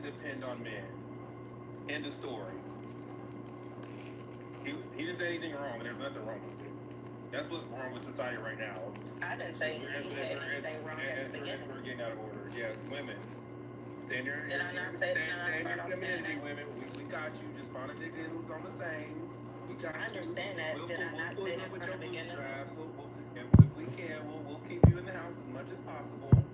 depend on men. End of story. He didn't say anything wrong, and there's nothing wrong with it. That's what's wrong with society right now. I didn't say anything wrong at the beginning. We're getting out of order. Yes, women. Stand your femininity, women. We got you. Just find a nigga who's on the same. We got I understand that. Did I not say that from the beginning? If we can, we'll keep you in the house as much as possible.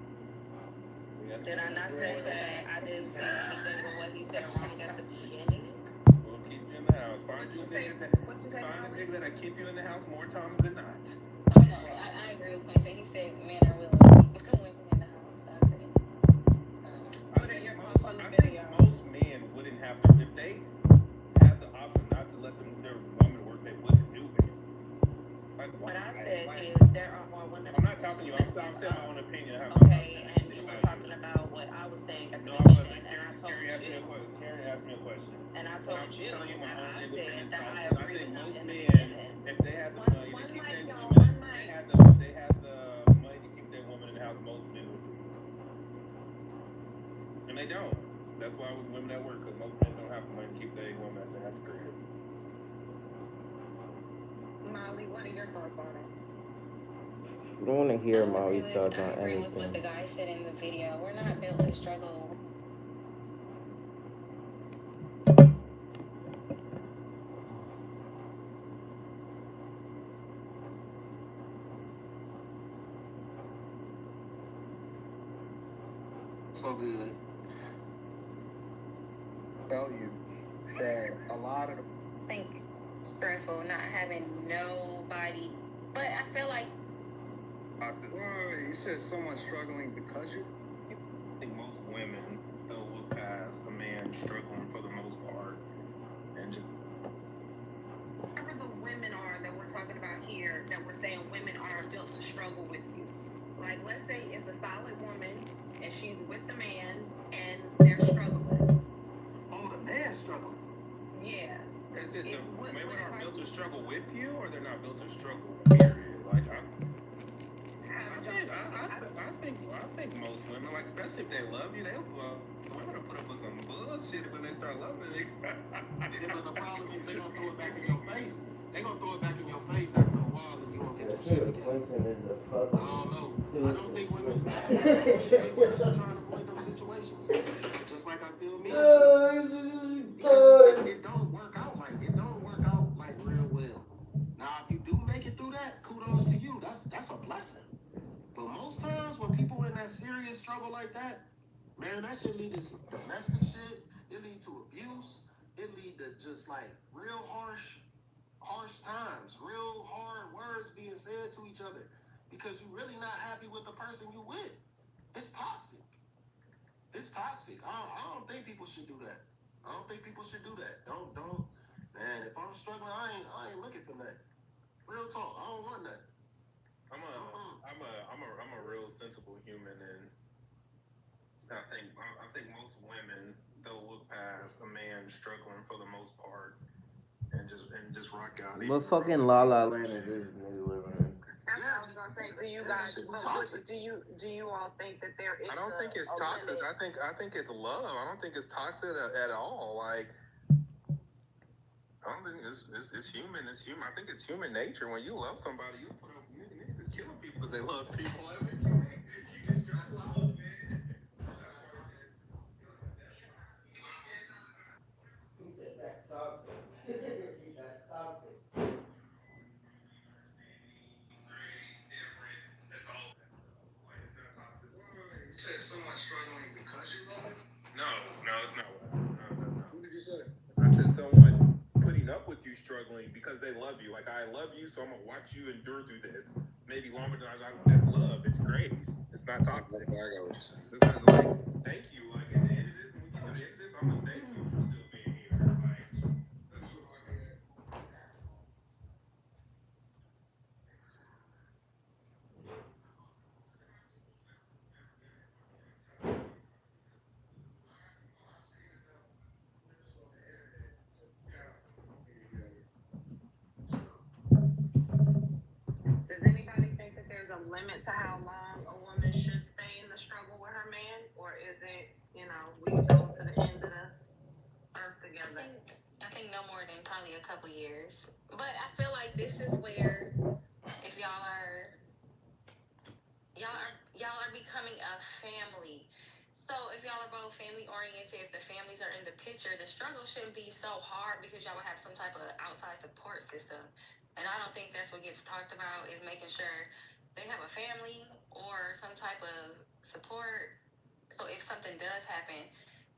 Did I not say that I didn't see anything with what he said wrong at the beginning? We'll keep you in the house. Find a nigga that'll keep you in the house more times than not. Oh, no, I agree with Quincy. He said men are willing to keep women in the house. I think most men wouldn't have to, if they had the option not to let their woman work, they wouldn't do it. What I said is there are more women. I'm not talking to you. I'm saying my own opinion. Okay, and you were talking about what I was saying at the beginning, and I told you. Karen asked me a question. And I told you that I said that I I agree think with most you. men, if they had the money to keep their woman, they had the money to keep their woman in the house, most men would do it. And they don't. That's why with women at work, because most men don't have the money to keep their woman at the crib. Molly, what are your thoughts on it? I don't want to hear Molly's thoughts on I agree with what the anything. guy said in the video. We're not built to struggle. So good. Tell you that a lot of the I think stressful not having nobody, but I feel like you said someone struggling because you. I think most women, they'll look past a man struggling for the most part and just. Whoever the women are that we're talking about here, that we're saying women are built to struggle with you. Like, let's say it's a solid woman and she's with the man and they're struggling. Oh, the man's struggling. Yeah. Is it the women are built to struggle with you, or they're not built to struggle? Period. Like I think most women, like especially if they love you, they'll women will put up with some bullshit when they start loving it. Yeah, but the problem is they gonna throw it back in your face. They gonna throw it back in your face after a while, and you won't get your shit again. Clinton is a fuck. I don't know. I don't think women are trying to avoid those situations. Just like I feel me. It don't work out like real well. Now, if you do make it through that, kudos to you. That's a blessing. But most times when people in that serious struggle like that, man, that shit lead to some domestic shit. It lead to abuse. It lead to just like real harsh times, real hard words being said to each other because you're really not happy with the person you with. It's toxic. I don't think people should do that. Don't. Man, if I'm struggling, I ain't looking for that. Real talk. I don't want that. I'm a real sensible human, and I think most women, they'll look past a man struggling for the most part and just rock out. What fucking La La Land is this nigga living in? That's what I was gonna say. Do you guys? Do you all think that there is? I don't think it's toxic. I think it's love. I don't think it's toxic at all. Like, I don't think it's human. It's human. I think it's human nature. When you love somebody, you put up niggas killing people because they love people. You just stress love, man. He said that's toxic. That's toxic. You said someone struggling because you love it? No, it's not. No. What did you say? I said someone putting up with you struggling because they love you. Like, I love you, so I'm gonna watch you endure through this. Maybe longer than that's love. It's grace. It's not toxic. I got what you're saying. It's like, thank you. Like, at the end of this, when we get to the end of this, I'm gonna thank you for still being here. Like, that's what I get. Does anybody think that there's a limit to how long a woman should stay in the struggle with her man, or is it, we go to the think no more than probably a couple years. But I feel like this is where if y'all are becoming a family. So if y'all are both family oriented, if the families are in the picture, the struggle shouldn't be so hard because y'all will have some type of outside support system. And I don't think that's what gets talked about is making sure they have a family or some type of support. So if something does happen,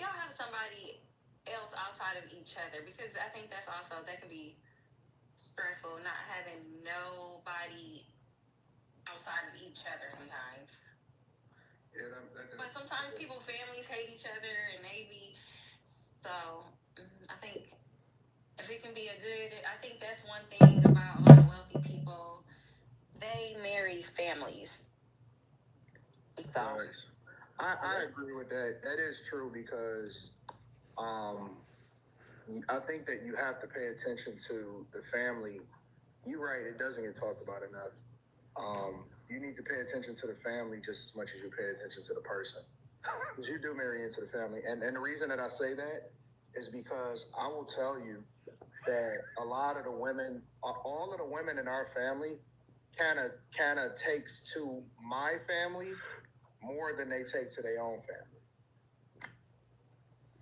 y'all have somebody else outside of each other because I think that's also that can be stressful not having nobody outside of each other sometimes. Yeah, But sometimes people families hate each other and they be so I think if it can be a good I think that's one thing about a lot of wealthy people. They marry families. So Nice. I agree with that. That is true because um, I think that you have to pay attention to the family. You're right, it doesn't get talked about enough. You need to pay attention to the family just as much as you pay attention to the person. Because you do marry into the family. And the reason that I say that is because I will tell you that a lot of the women, all of the women in our family, kind of takes to my family more than they take to their own family.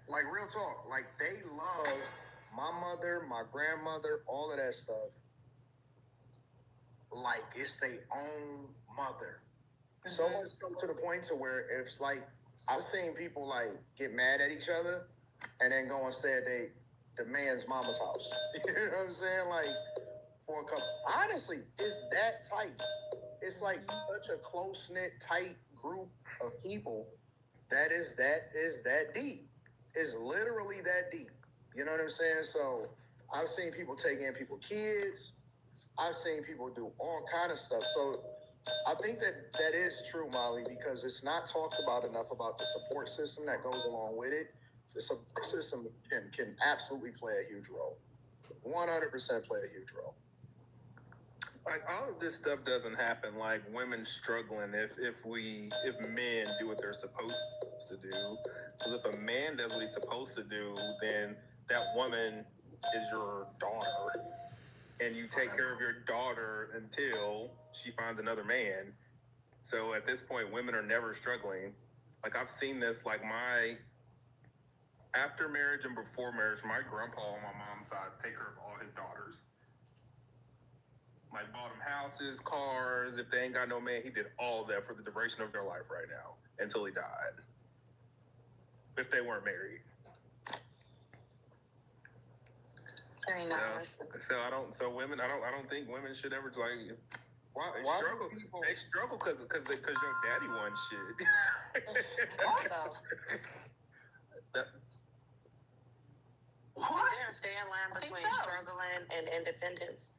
Like real talk, like they love my mother, my grandmother, all of that stuff. Like it's their own mother. So much so to the point to where if like I've seen people like get mad at each other and then go and stay at the man's mama's house. You know what I'm saying? Like for a couple. Honestly, it's that tight. It's like such a close knit, tight group of people that is that deep. It's literally that deep. You know what I'm saying? So I've seen people take in people's kids. I've seen people do all kind of stuff. So I think that that is true, Molly, because it's not talked about enough about the support system that goes along with it. The support system can absolutely play a huge role. 100% play a huge role. Like all of this stuff doesn't happen like women struggling if men do what they're supposed to do. Because if a man does what he's supposed to do, then that woman is your daughter, and you take care of your daughter until she finds another man. So at this point, women are never struggling. Like I've seen this, like my after marriage and before marriage, my grandpa on my mom's side take care of all his daughters. Like bought them houses, cars. If they ain't got no man, he did all that for the duration of their life right now until he died. If they weren't married. very nice. So I don't. So women, I don't think women should ever like. Why, They why struggle. do people? They struggle because your daddy won shit. Also, That- Is there a thin line I think between so. struggling and independence?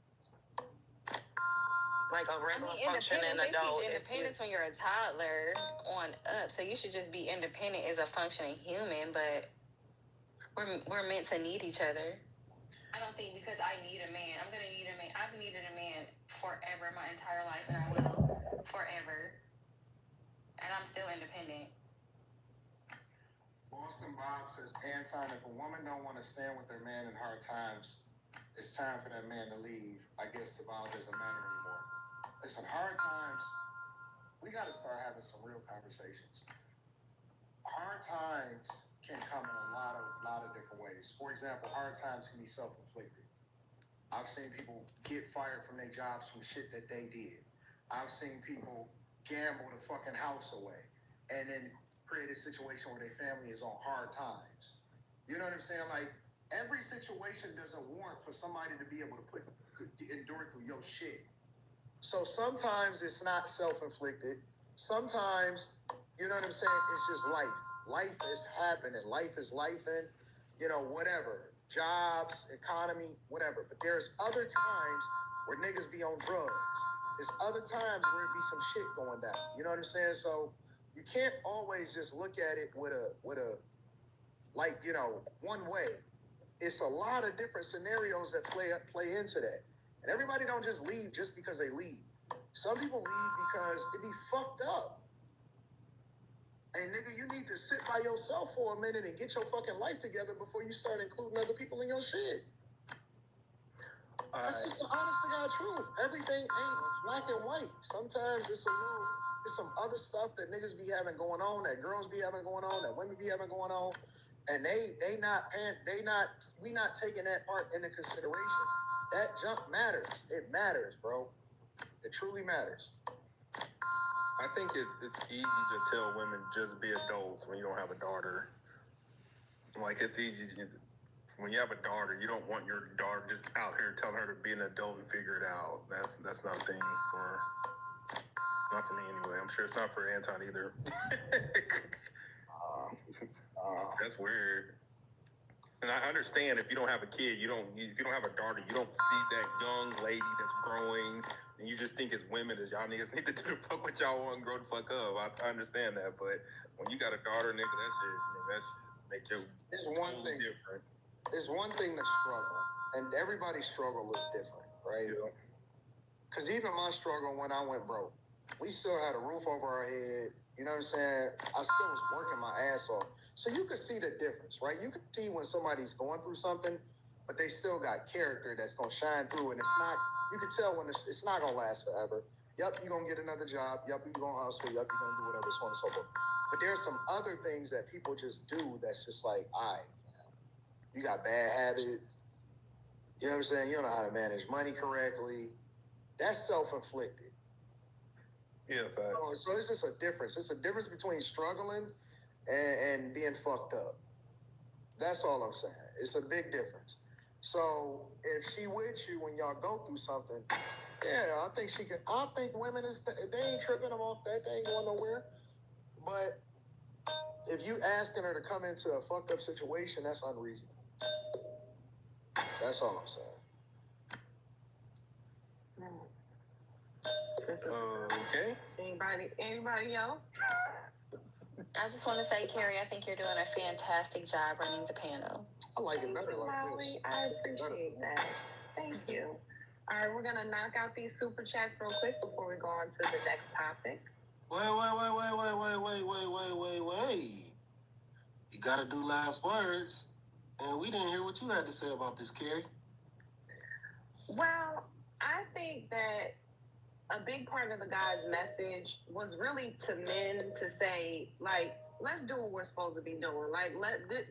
Like a I regular mean, functioning independence, they adult. teach independence when you're a toddler on up. So you should just be independent as a functioning human, but we're meant to need each other. I don't think because I need a man, I'm gonna need a man. I've needed a man forever, my entire life, and I will forever. And I'm still independent. Boston Bob says, Anton, if a woman don't want to stand with their man in hard times, it's time for that man to leave. I guess the Bob doesn't matter anymore. Listen, hard times, we got to start having some real conversations. Hard times can come in a lot of different ways. For example, hard times can be self-inflicted. I've seen people get fired from their jobs from shit that they did. I've seen people gamble the fucking house away and then create a situation where their family is on hard times. You know what I'm saying? Like every situation doesn't warrant for somebody to be able to endure through your shit. So sometimes it's not self-inflicted. Sometimes, you know what I'm saying? It's just life. Life is happening. Life is lifing. You know, whatever. Jobs, economy, whatever. But there's other times where niggas be on drugs. There's other times where it be some shit going down. You know what I'm saying? So you can't always just look at it with a like, you know, one way. It's a lot of different scenarios that play into that. And everybody don't just leave just because they leave. Some people leave because it be fucked up. Hey, nigga, you need to sit by yourself for a minute and get your fucking life together before you start including other people in your shit. That's just the honest to God truth. Everything ain't black and white. Sometimes it's some other stuff that niggas be having going on, that girls be having going on, that women be having going on, and we not taking that part into consideration. That jump matters. It matters, bro. It truly matters. I think it's easy to tell women just be adults when you don't have a daughter. Like, it's easy when you have a daughter, you don't want your daughter just out here telling her to be an adult and figure it out. That's not a thing not for me anyway. I'm sure it's not for Anton either. That's weird. And I understand if you don't have a kid, if you don't have a daughter, you don't see that young lady that's growing, and you just think it's women as y'all niggas need to do the fuck what y'all want and grow the fuck up. I understand that, but when you got a daughter, nigga, that shit make you There's one thing. different. There's one thing to struggle, and everybody's struggle is different, right? Because even my struggle when I went broke, we still had a roof over our head. You know what I'm saying? I still was working my ass off. So you can see the difference, right? You can see when somebody's going through something, but they still got character that's going to shine through. And it's not, you can tell when it's not going to last forever. Yep, you're going to get another job. Yep, you're going to hustle. Yep, you're going to do whatever, so on and so forth. But there's some other things that people just do that's just like, all right, you got bad habits. You know what I'm saying? You don't know how to manage money correctly. That's self-inflicted. Yeah, fact. So it's just a difference. It's a difference between struggling and being fucked up. That's all I'm saying. It's a big difference. So if she with you when y'all go through something, yeah, I think she can. I think women they ain't tripping them off that. They ain't going nowhere. But if you asking her to come into a fucked up situation, that's unreasonable. That's all I'm saying. Okay. Anybody else? I just want to say, Carrie, I think you're doing a fantastic job running the panel. I like it better like Molly, this. I appreciate that. Thank you. All right, we're gonna knock out these super chats real quick before we go on to the next topic. Wait. You gotta do last words. And we didn't hear what you had to say about this, Carrie. Well, I think that a big part of the guy's message was really to men to say, like, let's do what we're supposed to be doing. Like,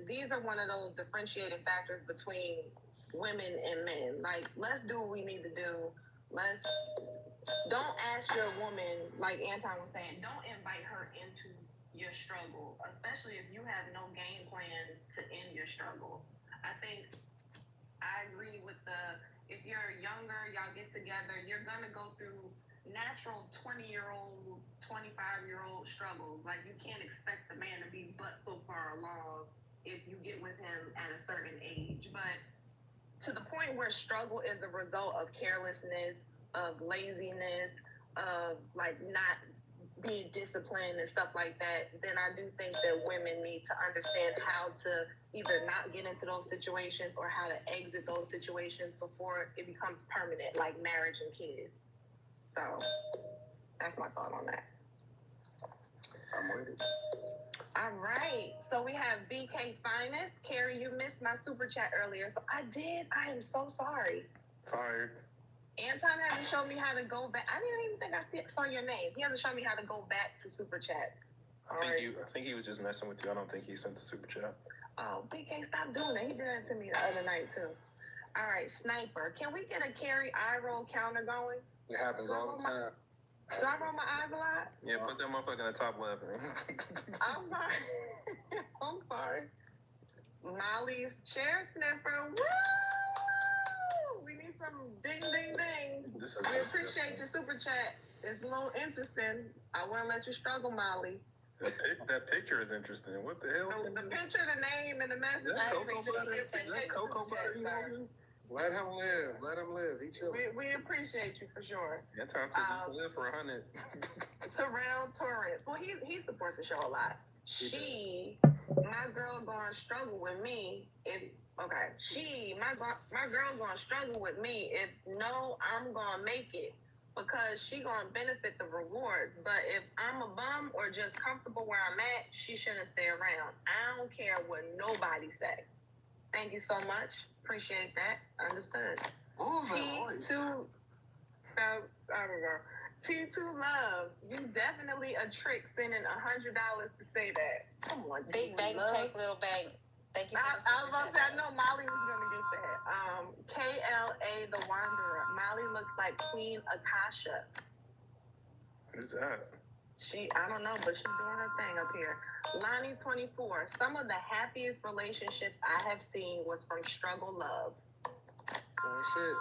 these are one of those differentiating factors between women and men. Like, let's do what we need to do. Don't ask your woman, like Anton was saying, don't invite her into your struggle, especially if you have no game plan to end your struggle. I think I agree with if you're younger, y'all get together, you're gonna go through natural 20-year-old, 25-year-old struggles. Like, you can't expect the man to be but so far along if you get with him at a certain age. But to the point where struggle is the result of carelessness, of laziness, of like not being disciplined and stuff like that, then I do think that women need to understand how to either not get into those situations or how to exit those situations before it becomes permanent, like marriage and kids. So that's my thought on that. I'm with it. All right. So we have BK Finest. Carrie, you missed my super chat earlier. So I did. I am so sorry. Fired. Anton hasn't shown me how to go back. I didn't even think I saw your name. He hasn't shown me how to go back to super chat. I think he was just messing with you. I don't think he sent the super chat. Oh, BK, stop doing that. He did that to me the other night too. All right, Sniper. Can we get a Carrie eye roll counter going? It happens all the time. Do I roll my eyes a lot? Yeah, put that motherfucker in the top left. I'm sorry. I'm sorry. Molly's chair sniffer. Woo! We need some ding, ding, ding. We appreciate your super chat. It's a little interesting. I won't let you struggle, Molly. That picture is interesting. What the hell? The picture, the name, and the message. Is that Cocoa Butter? Let him live. Let him live. He chill. We appreciate you for sure. That time said you can live for 100. Terrell Torrance. Well, he supports the show a lot. My girl gonna struggle with me my girl gonna struggle with me if no, I'm gonna make it. because she gonna benefit the rewards. But if I'm a bum or just comfortable where I'm at, she shouldn't stay around. I don't care what nobody say. Thank you so much. Appreciate that. Understood. What was that voice? T2, I don't know. T2 Love, you definitely a trick sending $100 to say that. Come on, Big T2 baby Love. take little baby. Thank you. I was about to say, I know Molly was gonna get that. KLA the Wanderer. Molly looks like Queen Akasha. Who's that? I don't know, but she's doing her thing up here. Lonnie 24. Some of the happiest relationships I have seen was from struggle love. Oh shit.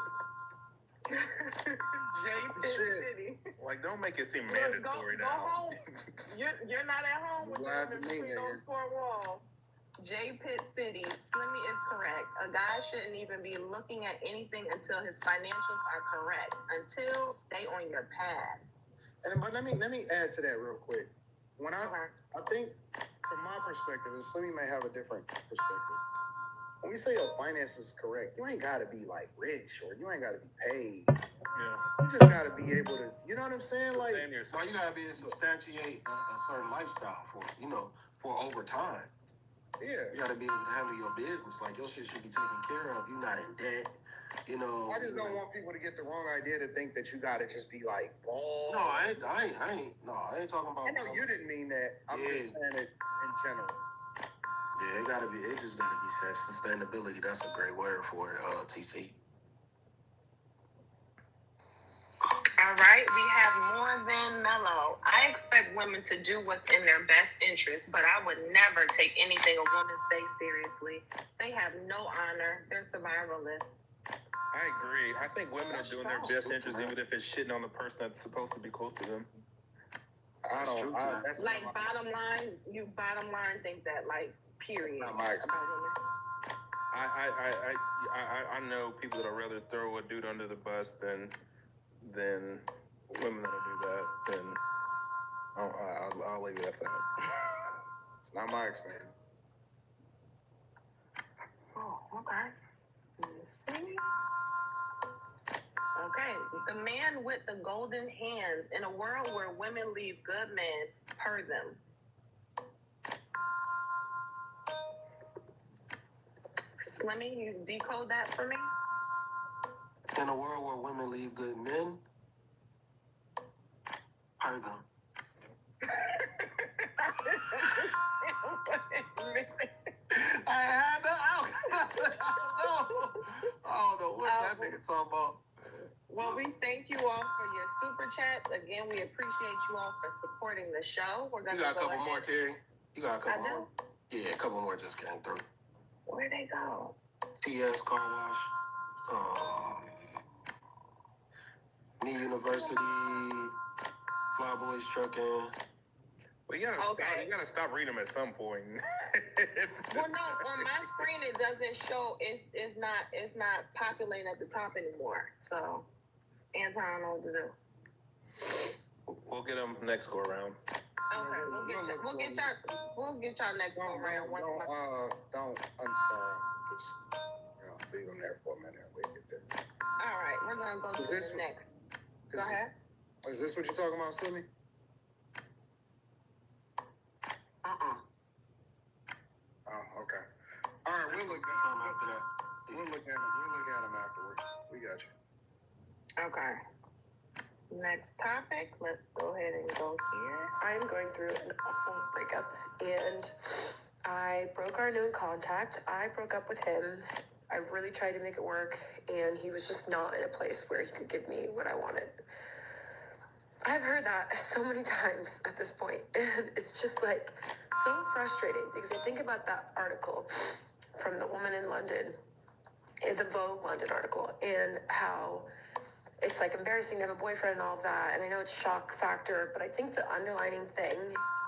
City. Like, don't make it seem Look, mandatory go now. home. You're not at home with Glad them to meet between you. those four walls. J Pitt City. Slimmy is correct. A guy shouldn't even be looking at anything until his financials are correct. Until, stay on your path. But let me add to that real quick. When I think from my perspective, and Slimmy may have a different perspective. When we say your finances is correct, you ain't gotta be like rich or you ain't gotta be paid. Yeah. You just gotta be able to, you know what I'm saying? Like, Sustain yourself. Now you gotta be able to substantiate a certain lifestyle for over time. yeah. You gotta be able to handle your business. Like your shit should be taken care of. You're not in debt. You know. I just don't want people to get the wrong idea to think that you gotta just be like, oh. No, I ain't talking about. I know you didn't mean that. I'm just saying it in general. Yeah, it just gotta be set. Sustainability, that's a great word for it, TC. All right, we have more than mellow. I expect women to do what's in their best interest, but I would never take anything a woman say seriously. They have no honor. They're survivalists. I agree. I think women are doing their best interest, even if it's shitting on the person that's supposed to be close to them. That's Like, not my, bottom line think that, like, period. not my experience. I know people that'll rather throw a dude under the bus than women that'll do that. And I'll leave it at that. It's not my experience. Oh, okay. Let's see. Okay, the man with the golden hands in a world where women leave good men per them. Slimmy, you decode that for me? In a world where women leave good men, per them. I don't know what that nigga talking about. Well, we thank you all for your super chats. Again, we appreciate you all for supporting the show. We're gonna You got a go couple ahead. more, Terry? You got a couple I do? more? Yeah, a couple more just came through. Where'd they go? TS Car Wash, Me University, Flyboys Trucking. Well, you gotta stop reading them at some point. Well, no, on my screen it doesn't show. It's not populating at the top anymore. So, Anton, I don't know what to do. We'll get them next go around. Okay, we'll get y'all next go around. Don't uninstall them. Just leave them there for a minute. We get there. All right, we're gonna go to the next. Go ahead. Is this what you're talking about, Slimmy? Oh, okay. All right, we'll look at them after that. We'll look at them afterwards. We got you. Okay. Next topic. Let's go ahead and go here. I'm going through an awful breakup, and I broke our known contact. I broke up with him. I really tried to make it work, and he was just not in a place where he could give me what I wanted. I've heard that so many times at this point, and it's just like so frustrating because I think about that article from the woman in London, the Vogue London article, and how it's like embarrassing to have a boyfriend and all of that. And I know it's shock factor, but I think the underlining thing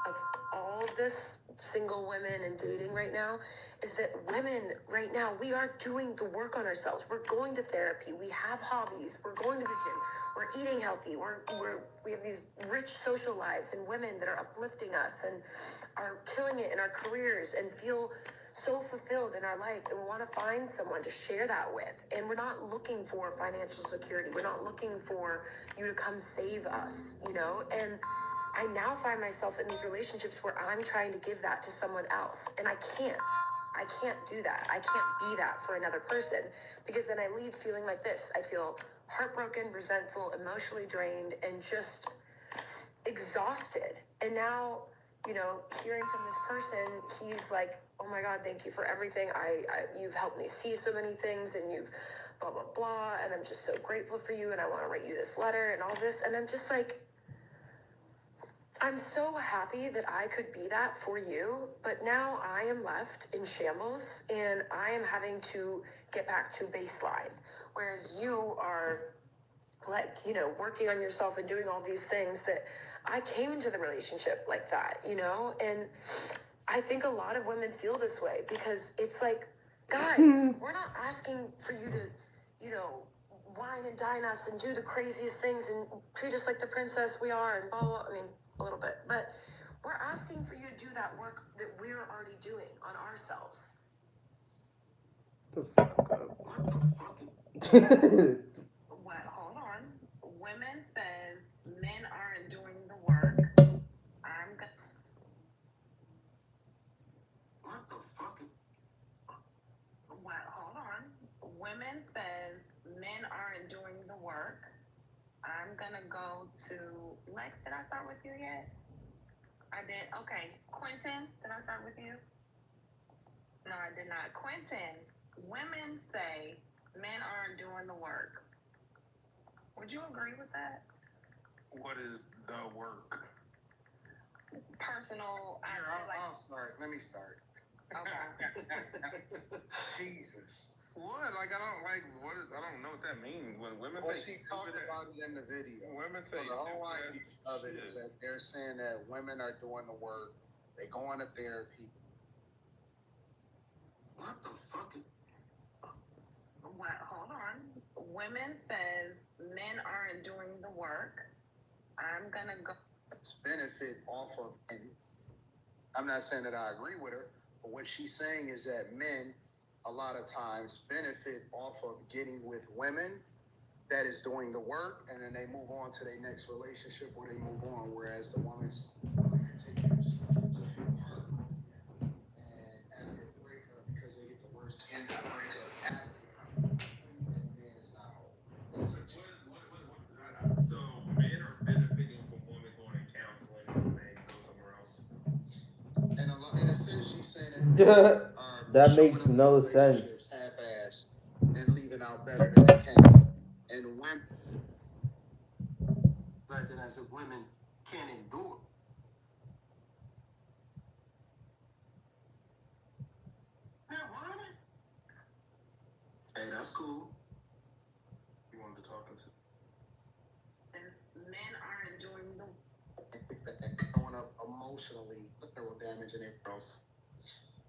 of all of this single women and dating right now is that women right now, we are doing the work on ourselves. We're going to therapy. We have hobbies. We're going to the gym. We're eating healthy. We have these rich social lives and women that are uplifting us and are killing it in our careers and feel so fulfilled in our life and we want to find someone to share that with. And we're not looking for financial security. We're not looking for you to come save us, you know? And I now find myself in these relationships where I'm trying to give that to someone else. And I can't. I can't do that. I can't be that for another person because then I leave feeling like this. I feel heartbroken, resentful, emotionally drained, and just exhausted. And now, you know, hearing from this person, he's like, oh my God, thank you for everything. You've helped me see so many things and you've blah, blah, blah. And I'm just so grateful for you. And I want to write you this letter and all this. And I'm just like, I'm so happy that I could be that for you, but now I am left in shambles and I am having to get back to baseline. Whereas you are like, you know, working on yourself and doing all these things that I came into the relationship like that, you know? And I think a lot of women feel this way because it's like, guys, we're not asking for you to, you know, wine and dine us and do the craziest things and treat us like the princess we are and blah, blah, I mean, a little bit, but we're asking for you to do that work that we're already doing on ourselves. The fuck up. What? Hold on. Women says men aren't doing the work. I'm gonna. What the fuck? What? Hold on. Women says men aren't doing the work. I'm gonna go to Lex. Did I start with you yet? I did. Okay. Quentin, did I start with you? No, I did not. Quentin, women say men aren't doing the work. Would you agree with that? What is the work? Personal. I'll start. Let me start. Okay. Jesus. What? Like I don't like. What? I don't know what that means. When women Well, say she talked about it in the video. Women say So the whole stupid idea of it is that they're saying that women are doing the work. They go into therapy. What the fuck? What? Hold on. Women says men aren't doing the work. I'm gonna go. Benefit off of, and I'm not saying that I agree with her, but what she's saying is that men a lot of times benefit off of getting with women that is doing the work, and then they move on to their next relationship where they move on, whereas the woman continues to feel hurt. And after a breakup, because they get the worst end of the breakup after the man is not whole. So men are benefiting from women going to counseling and they go somewhere else. And in a sense, she's saying that that makes no sense. Half-ass and leaving out better than they can. And women, Like that, I said women can't endure. Yeah, why? Hey, that's cool. You wanted to talk to? Men aren't doing the. going up emotionally, literal damage and everything else.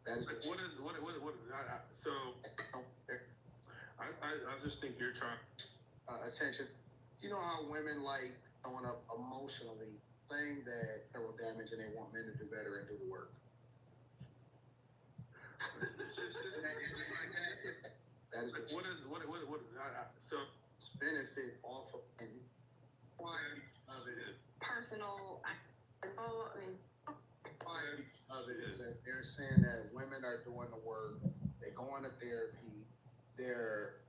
That is Like, what is so? I just think you're trying. attention. You know how women like going up emotionally, saying that literal damage and they want men to do better and do the work. That is Like, what is so benefit off of and why of it is Personal. of it is that they're saying that women are doing the work, they go into therapy, they're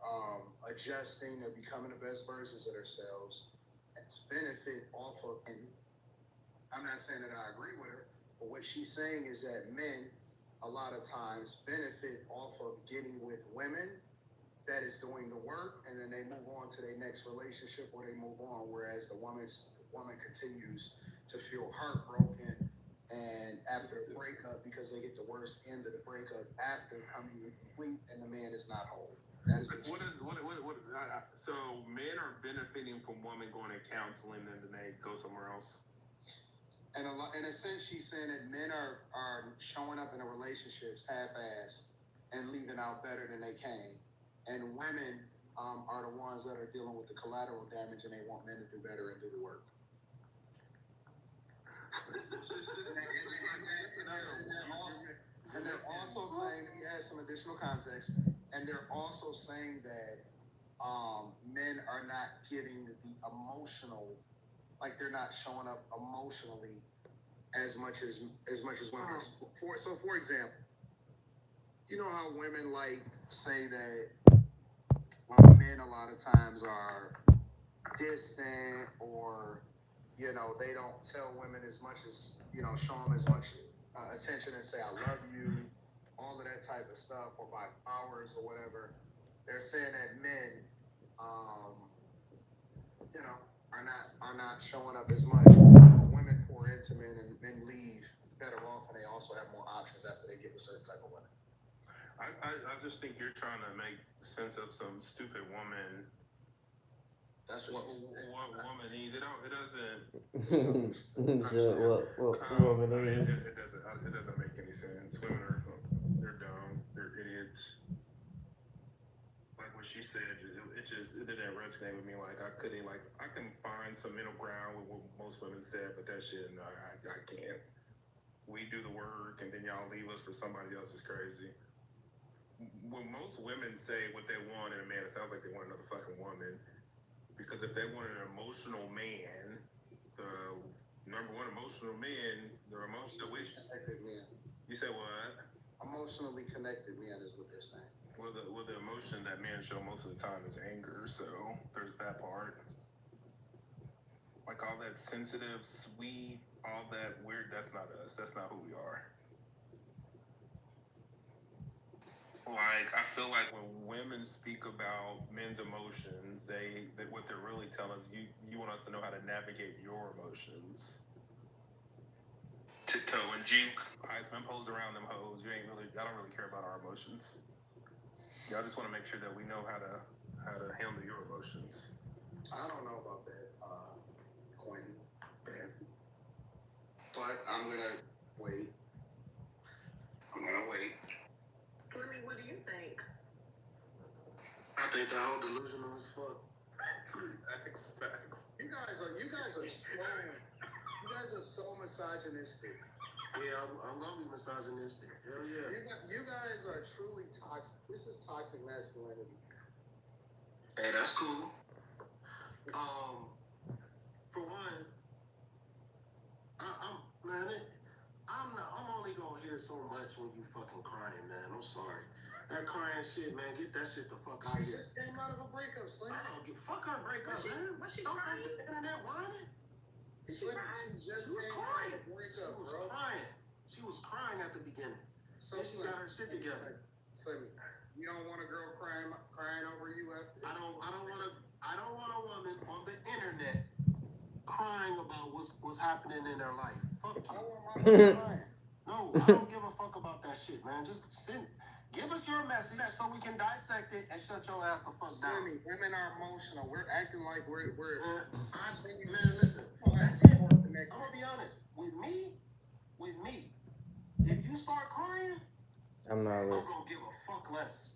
adjusting, they're becoming the best versions of themselves. It's benefit off of, and I'm not saying that I agree with her, but what she's saying is that men a lot of times benefit off of getting with women that is doing the work, and then they move on to their next relationship or they move on, whereas the woman continues to feel heartbroken and after a breakup because they get the worst end of the breakup after coming complete and the man is not whole. That is like, so men are benefiting from women going to counseling and then they go somewhere else. And in a sense, she's saying that men are showing up in the relationships half-assed and leaving out better than they came. And women are the ones that are dealing with the collateral damage and they want men to do better and do the work. And they're also saying to me some additional context, and they're also saying that men are not getting the emotional, like they're not showing up emotionally as much as women are. For example, you know how women like say that men a lot of times are distant, or you know, they don't tell women as much as, you know, show them as much attention and say I love you, all of that type of stuff, or by hours or whatever. They're saying that men you know, are not showing up as much. Women pour into men and men leave better off, and they also have more options after they get with certain type of women. I just think you're trying to make sense of some stupid woman. That's what woman needs. It doesn't. What woman needs? It doesn't make any sense. Women they're dumb. They're idiots. Like what she said, it didn't resonate with me. Like I can find some middle ground with what most women said, but that shit, no, I can't. We do the work, and then y'all leave us for somebody else is crazy. When most women say what they want in a man, it sounds like they want another fucking woman. Because if they want an emotional man, the number one emotional man, they're emotional. Connected men. You say what? Emotionally connected men is what they're saying. Well, the emotion that men show most of the time is anger, so there's that part. Like all that sensitive, sweet, all that weird, that's not us. That's not who we are. Like, I feel like when women speak about men's emotions, they what they're really telling us, you want us to know how to navigate your emotions. Tiptoe and juke. Heisman pose around them hoes. Y'all don't really care about our emotions. Y'all just want to make sure that we know how to handle your emotions. I don't know about that, Quentin. But I'm gonna wait. Slimmy, what do you think? I think the whole delusional as fuck. Facts. You guys are so misogynistic. Yeah, I'm gonna be misogynistic. Hell yeah. You guys are truly toxic. This is toxic masculinity. Hey, that's cool. For one, I'm only gonna hear so much when you fucking crying, man. I'm sorry. That crying shit, man, get that shit the fuck out of here. She just came out of a breakup, Slim. Fuck her breakup, man. Was she Don't crying? come to the internet whining. She was crying. She was crying at the beginning. So she got her shit together. Slim, you don't want a girl crying over you after? I don't want a woman on the internet crying about what's happening in their life. Fuck you. I want my woman crying. No, I don't give a fuck about that shit, man. Just give us your message so we can dissect it and shut your ass the fuck down. Sammy, women are emotional. We're acting like we're man, listen. I'm gonna be honest. With me, if you start crying, I'm not listening. I'm gonna give a fuck less.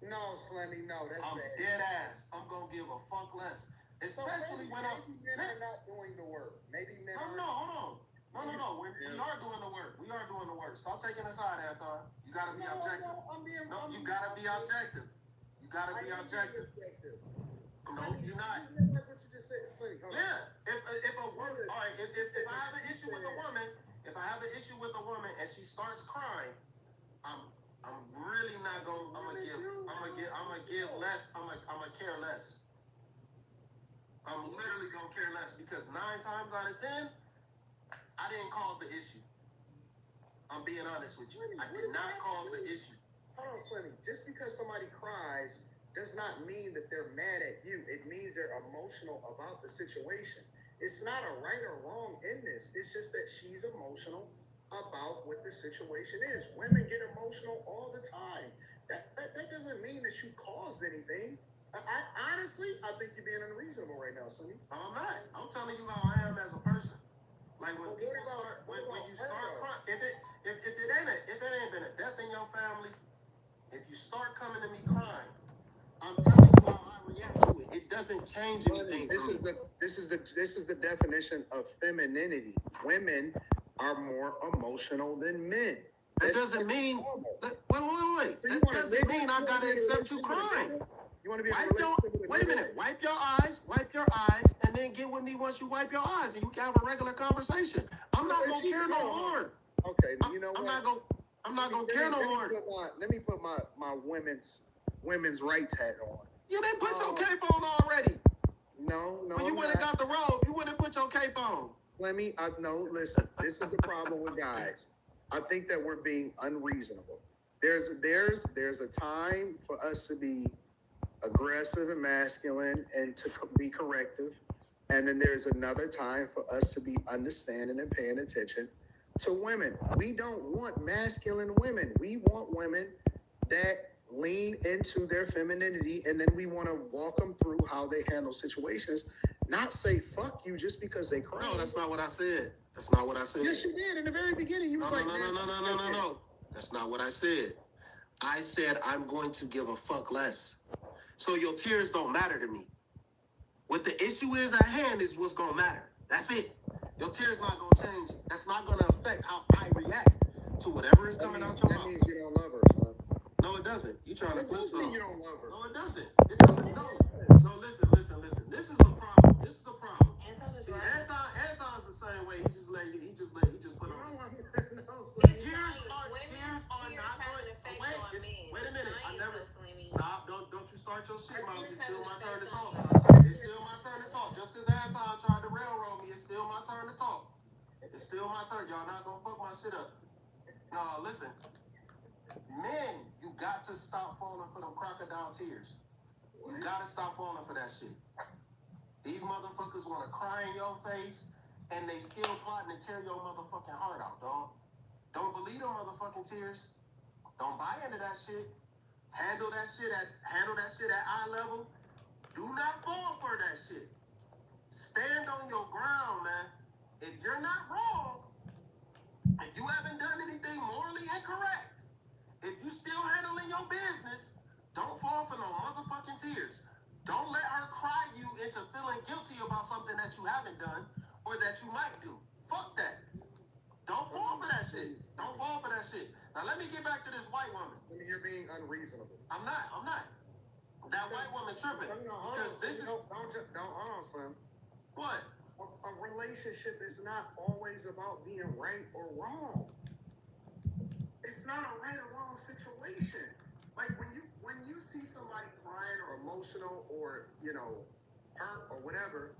No, Slimmy, no, that's I'm bad. Dead ass. I'm gonna give a fuck less. Especially when maybe men are not doing the work. Maybe men are. No, hold on. No. We are doing the work. Stop taking a side, Anton. You gotta be objective. You gotta be objective. No, you're not. That's what you just said. Yeah. If a woman, all right. If I have an issue with a woman, and she starts crying, I'm really not gonna. I'm gonna give less. I'm gonna care less. I'm literally gonna care less because 9 times out of 10, I didn't cause the issue. I'm being honest with you. I did not cause the issue. Hold on, Slimmy. Just because somebody cries does not mean that they're mad at you. It means they're emotional about the situation. It's not a right or wrong in this. It's just that she's emotional about what the situation is. Women get emotional all the time. That doesn't mean that you caused anything. Honestly, I think you're being unreasonable right now, Sonny. I'm not. I'm telling you how I am as a person. Like when you start crying, if it ain't been a death in your family, if you start coming to me crying, I'm telling you how I react to it. It doesn't change anything. This is the definition of femininity. Women are more emotional than men. That doesn't mean. Wait. That doesn't mean I gotta accept you crying. You want to be Wait a minute. Wipe your eyes, and then get with me once you wipe your eyes, and you can have a regular conversation. I'm not gonna care no more. Okay, you know what? I'm not gonna care no more. Let me put my women's rights hat on. You didn't put your cape on already. No. When you went and got the robe, you wouldn't put your cape on. No, listen. This is the problem with guys. I think that we're being unreasonable. There's a time for us to be aggressive and masculine and to be corrective, and then there's another time for us to be understanding and paying attention to women. We don't want masculine women. We want women that lean into their femininity, and then we want to walk them through how they handle situations, not say fuck you just because they cry. No, that's not what I said. Yes, you did. In the very beginning, you was No. That's not what I said. I said I'm going to give a fuck less. So your tears don't matter to me. What the issue is at hand is what's gonna matter. That's it. Your tears not gonna change. That's not gonna affect how I react to whatever is coming out your mouth. That means you don't love her, son. No, it doesn't. You trying to flip something. You don't love her. No, it doesn't. It doesn't. No. So listen. This is the problem. See, Anton's the same way. He just put on. Wait a minute. I never. Stop. Don't you start your shit, Mom. It's still my turn to talk. Just because Anton tried to railroad me, it's still my turn to talk. It's still my turn. Y'all not gonna fuck my shit up. No, listen. Men, you got to stop falling for them crocodile tears. You gotta stop falling for that shit. These motherfuckers wanna cry in your face, and they still plotting to tear your motherfucking heart out, dog. Don't believe them motherfucking tears. Don't buy into that shit. Handle that shit at eye level. Do not fall for that shit. Stand on your ground, man. If you're not wrong, if you haven't done anything morally incorrect, if you still handling your business, don't fall for no motherfucking tears. Don't let her cry you into feeling guilty about something that you haven't done or that you might do. Fuck that. Don't fall for that shit. Now let me get back to this white woman. You're being unreasonable. I'm not. That white woman tripping. Because this is... Don't, hold on, son. What? A relationship is not always about being right or wrong. It's not a right or wrong situation. Like when you see somebody crying or emotional or, hurt or whatever,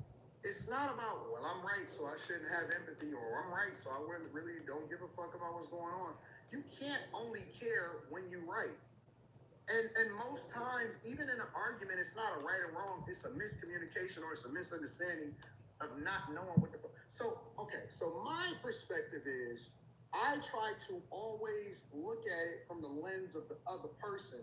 it's not about, well, I'm right, so I shouldn't have empathy, or I'm right, so I really don't give a fuck about what's going on. You can't only care when you're right. And most times, even in an argument, it's not a right or wrong. It's a miscommunication or it's a misunderstanding of not knowing what the... So my perspective is I try to always look at it from the lens of the other person,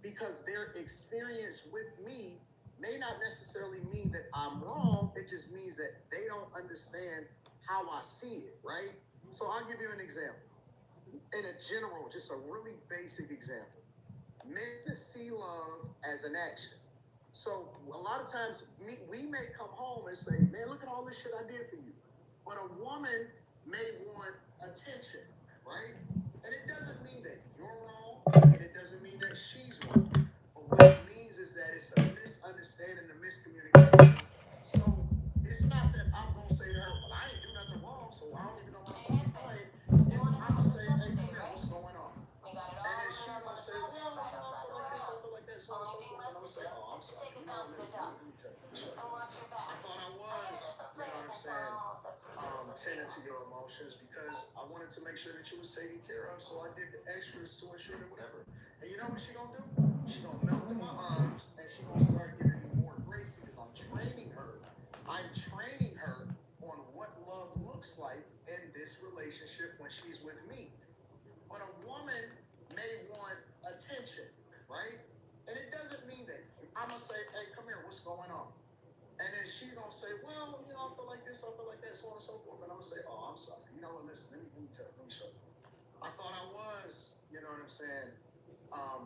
because their experience with me may not necessarily mean that I'm wrong. It just means that they don't understand how I see it, right? So I'll give you an example. In a general, just a really basic example. Men see love as an action. So a lot of times we may come home and say, man, look at all this shit I did for you. But a woman may want attention, right? And it doesn't mean that you're wrong, and it doesn't mean that she's wrong. But what it means is that it's a misunderstanding, a miscommunication. So it's not that I'm going to say to her, well, I ain't do nothing wrong, so I don't even know what I'm doing. I'm going to say, hey, come here, what's going on? And then she's going to say, well, I feel like this, I feel like that, so on and so forth. And I'm going to say, oh, I'm sorry. You know, listen, let me tell you. I thought I was, you know what I'm saying, tending to your emotions because I wanted to make sure that you was taken care of, so I did the extras to ensure that whatever. And you know what she gonna do? She gonna melt in my arms, and she gonna start giving me more grace because I'm training her. I'm training her on what love looks like in this relationship when she's with me. But a woman may want attention, right? And it doesn't mean that I'm gonna say, hey, come here, what's going on? And then she's gonna say, well, I feel like this, I feel like that, so on and so forth. And I'm gonna say, oh, I'm sorry. You know what, listen, let me show you. I thought I was, you know what I'm saying,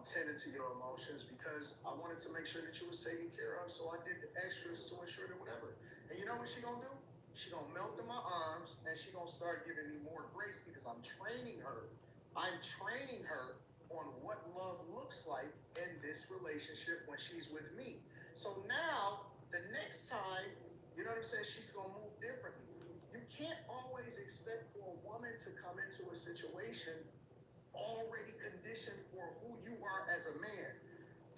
tending to your emotions because I wanted to make sure that you was taken care of, so I did the extras to ensure that whatever. And you know what she gonna do? She gonna melt in my arms, and she gonna start giving me more grace because I'm training her I'm training her on what love looks like in this relationship when she's with me. So now, the next time, you know what I'm saying, she's gonna move differently. You can't always expect for a woman to come into a situation already conditioned for who you are as a man.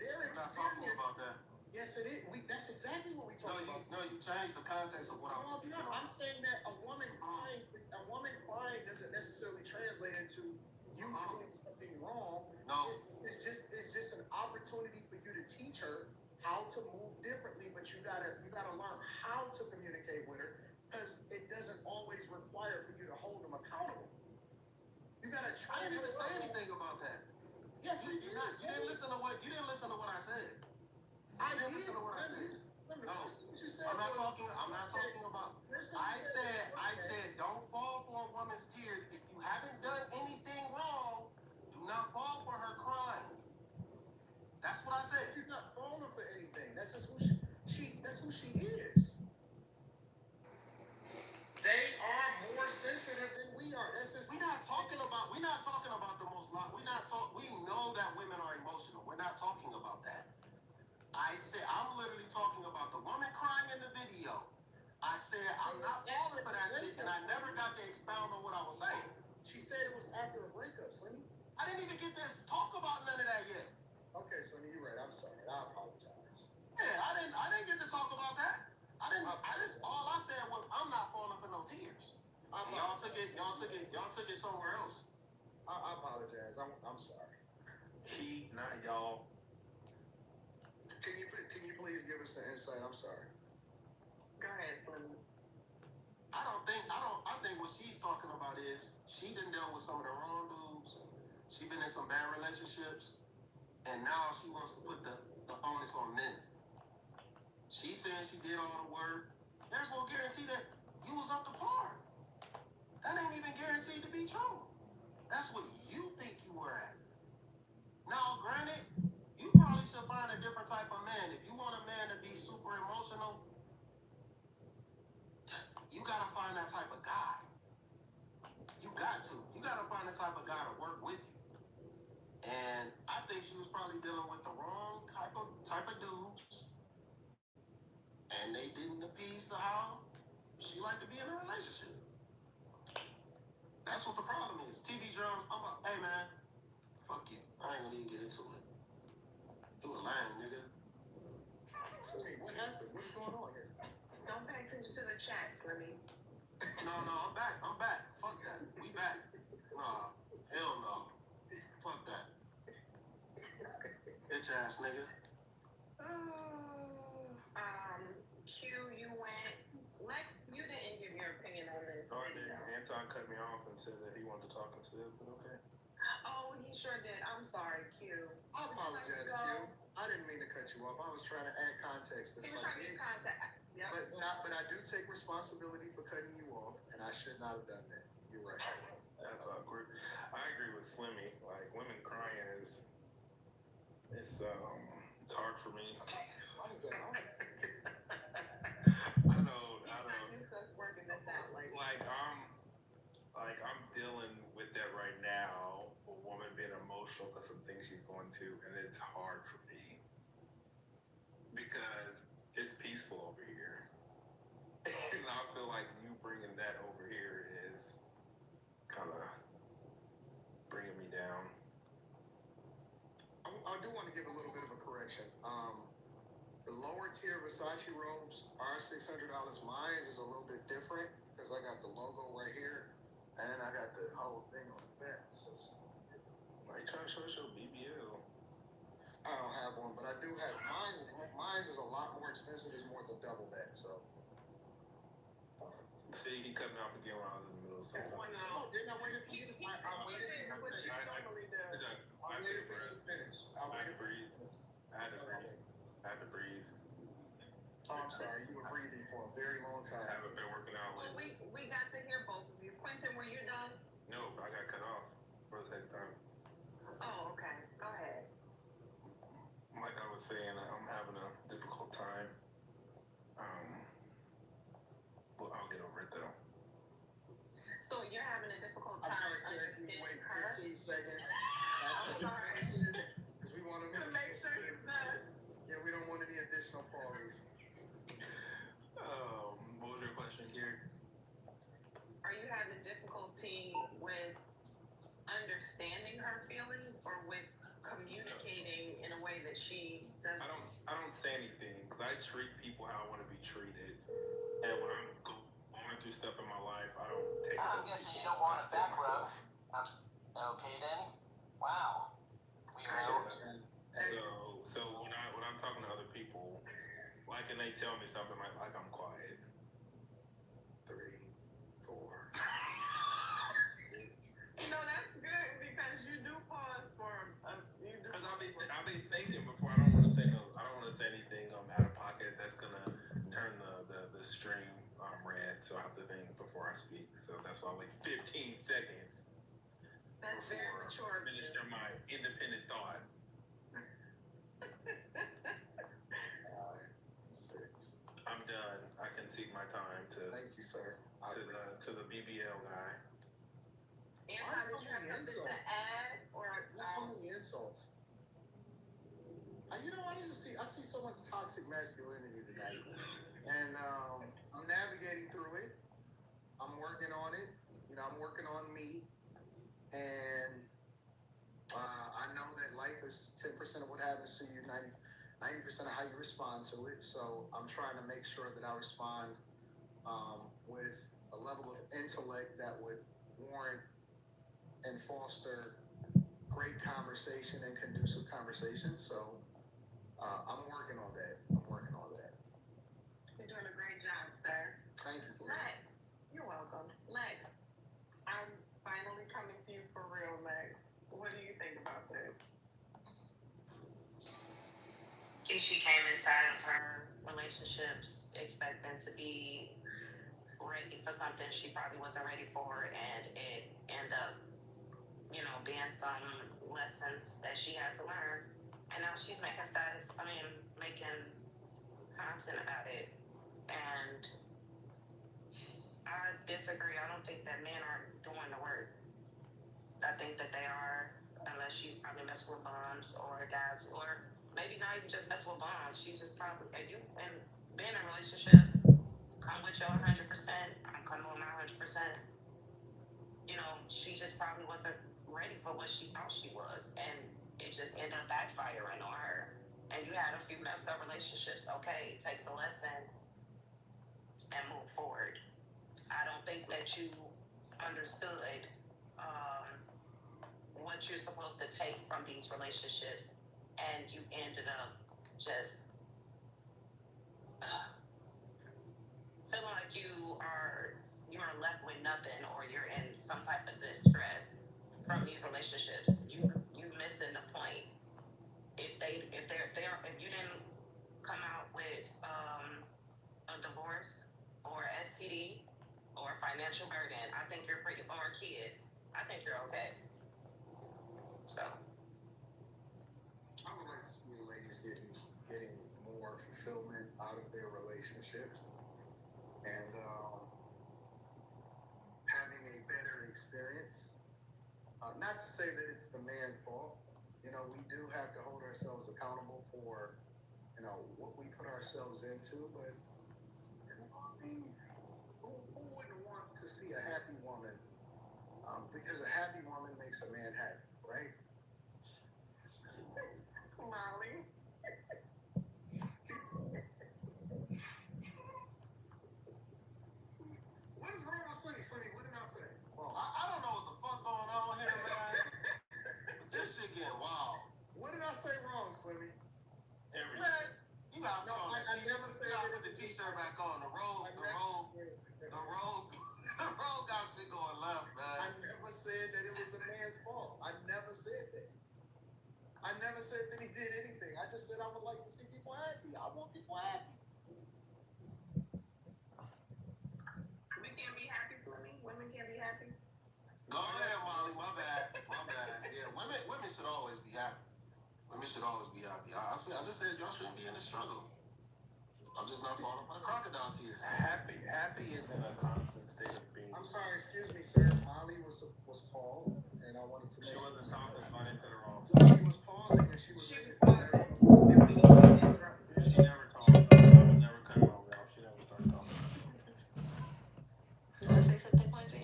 Their We're not talking experience. about that. Yes, it is. That's exactly what we talk about. No, you changed the context of what I was speaking on. I'm saying that a woman crying doesn't necessarily translate into you doing something wrong. No. It's just an opportunity for you to teach her how to move differently, but you gotta learn how to communicate with her, because it doesn't always require for you to hold them accountable. You gotta try. I didn't even say anything about that. Yes, You didn't listen to what I said. I You didn't did. listen to what I said. No. What you said I'm not was- talking about. I said, don't fall for a woman's tears. If you haven't done anything wrong, do not fall for her crying. That's what I said. She's not falling for anything. That's just who that's who she is. They are more sensitive than we are. That's just We're not talking about the most. We know that women are emotional. We're not talking about that. I said I'm literally talking about the woman crying in the video. I said I'm not falling for that shit, and I never got to expound on what I was saying. She said it was after a breakup, Slimmy. I didn't even get to talk about none of that yet. Okay, Slimmy, you're right. I'm sorry. I apologize. Yeah, I didn't get to talk about that. All I said was I'm not falling for no tears. And y'all took it somewhere else. I apologize. I'm sorry. He, not y'all. Can you please give us the insight? I'm sorry. Go ahead, Slim. I think what she's talking about is she done dealt with some of the wrong dudes. She been in some bad relationships, and now she wants to put the onus on men. She's saying she did all the work. There's no guarantee that you was up to par. That ain't even guaranteed to be true. That's what you think you were at. Now, granted, you probably should find a different type of man. If you want a man to be super emotional, you gotta find that type of guy. You got to. You gotta find the type of guy to work with you. And I think she was probably dealing with the wrong type of dudes. And they didn't appease to how she liked to be in a relationship. That's what the problem is. TV drums, hey man, fuck you. I ain't gonna even get into it. You a lame, nigga. Slimmy, what happened? What's going on here? Don't pay attention to the chat, Slimmy. No, I'm back. Fuck that. We back. Nah, hell no. Fuck that. Bitch ass nigga. Q, you went. Lex, you didn't give your opinion on this. No, I didn't. Anton cut me off and said that he wanted to talk instead, but okay. Oh, he sure did. I'm sorry, Q. I apologize, Q. I didn't mean to cut you off. I was trying to add context, but He was trying to get contact. Yep. but I do take responsibility for cutting you off, and I should not have done that. You're right. That's awkward. I agree with Slimmy. Like, women crying it's hard for me. Why is that hard? I know. He's just working this out. Like I'm dealing with that right now. A woman being emotional because of things she's going to, and it's hard for me because it's peaceful over here, and I feel like you bringing that over here is kind of bringing me down. I do want to give a little bit of a correction. The lower tier Versace robes are $600. Mine is a little bit different because I got the logo right here, and I got the whole thing on the back. So Why are you trying to show us your BBL? I don't have one, but I do have mine is a lot more expensive. It's more than double that. So. See, he cut me off again when I was in the middle of something. No, didn't I wait for you to finish? I waited for you to finish. I waited for you to finish. I had to breathe. I had to breathe. Oh, I'm sorry. You were breathing for a very long I time. haven't been working out Well, lately. we got to hear both of you. Quentin, were you done? No, I got cut off for the second time. Oh, okay. Go ahead. Like I was saying, I'm having a difficult time. Well, I'll get over it though. So you're having a difficult I'm time sorry, can you understanding wait her? 15 seconds. Sorry. Because we want to To make sure he's done. Yeah, we don't want any additional pauses. What was your question, Gary? Are you having difficulty with understanding her feelings or with communicating in a way that she doesn't? I don't say anything because I treat people how I want to be treated, and when I'm going through stuff in my life, I don't take. I'm guessing you don't want a back rub. Okay then. Wow. Weirdo. So when I'm talking to other people, like, and they tell me something like I'm quiet. 3, 4. That's good because you do pause for you do. Because I'll be thinking before. I don't want to say anything out of pocket that's gonna turn the stream red. So I have to think before I speak. So that's why I wait 15 seconds. That's very mature. Minister my independent thought. 6. I'm done. I concede my time to Thank you, sir. the BBL guy. Anton, Why so did you have many something to insults? add or There's so many insults. I see so much toxic masculinity tonight, and I'm navigating through it. I'm working on it. I'm working on me, and I know that life is 10% of what happens to you, 90% of how you respond to it. So I'm trying to make sure that I respond with a level of intellect that would warrant and foster great conversation and conducive conversation. So I'm working on that. You're doing a great job, sir. Thank you. Lex, you're welcome. Lex, I'm finally coming to you for real, Lex. What do you think about this? She came inside of her relationships expecting to be ready for something she probably wasn't ready for, and it ended up, being some lessons that she had to learn. And now she's making content about it. And I disagree. I don't think that men are doing the work. I think that they are, unless she's probably messing with bums or guys, or maybe not even just messing with bums. She's just probably, and being in a relationship, come with your 100%, I'm coming with my 100%. She just probably wasn't ready for what she thought she was, and it just ended up backfiring on her. And you had a few messed up relationships. Okay, take the lesson and move forward. I don't think that you understood what you're supposed to take from these relationships, and you ended up just feeling like you are left with nothing, or you're in some type of distress from these relationships. You missing the point. If you didn't come out with a divorce or STD or financial burden, I think you're pretty, or kids, I think you're okay. So I would like to see the ladies getting more fulfillment out of their relationships and having a better experience. Not to say that it's the man's fault. We do have to hold ourselves accountable for, what we put ourselves into. But who wouldn't want to see a happy woman? Because a happy woman makes a man happy, right? Molly. What is wrong with Sonny? Sonny, what did I say? Well, I don't know what the fuck going on here, man. This shit getting wild. What did I say wrong, Slimmy? Man, you gotta No, put I never said you gotta that. put the t-shirt back on. The road got shit going left, I man. never said that it was the man's fault. I never said that. I never said that he did anything. I just said I would like to see people happy. I want people happy. We can't be happy, Slimmy. Women can't be happy. Go ahead, Molly. My bad. Yeah, women should always be happy. Women should always be happy. I just said y'all shouldn't be in the struggle. I'm just not falling for the crocodile tears. Happy isn't a constant state of being. I'm sorry, excuse me, sir. Molly was called, and I wanted to She make wasn't talking, so I didn't cut her off. She was pausing and she was She making was sure pausing. everyone was different. She never talked. I would never cut her off, y'all. She never started talking. You want to say something, Quincy?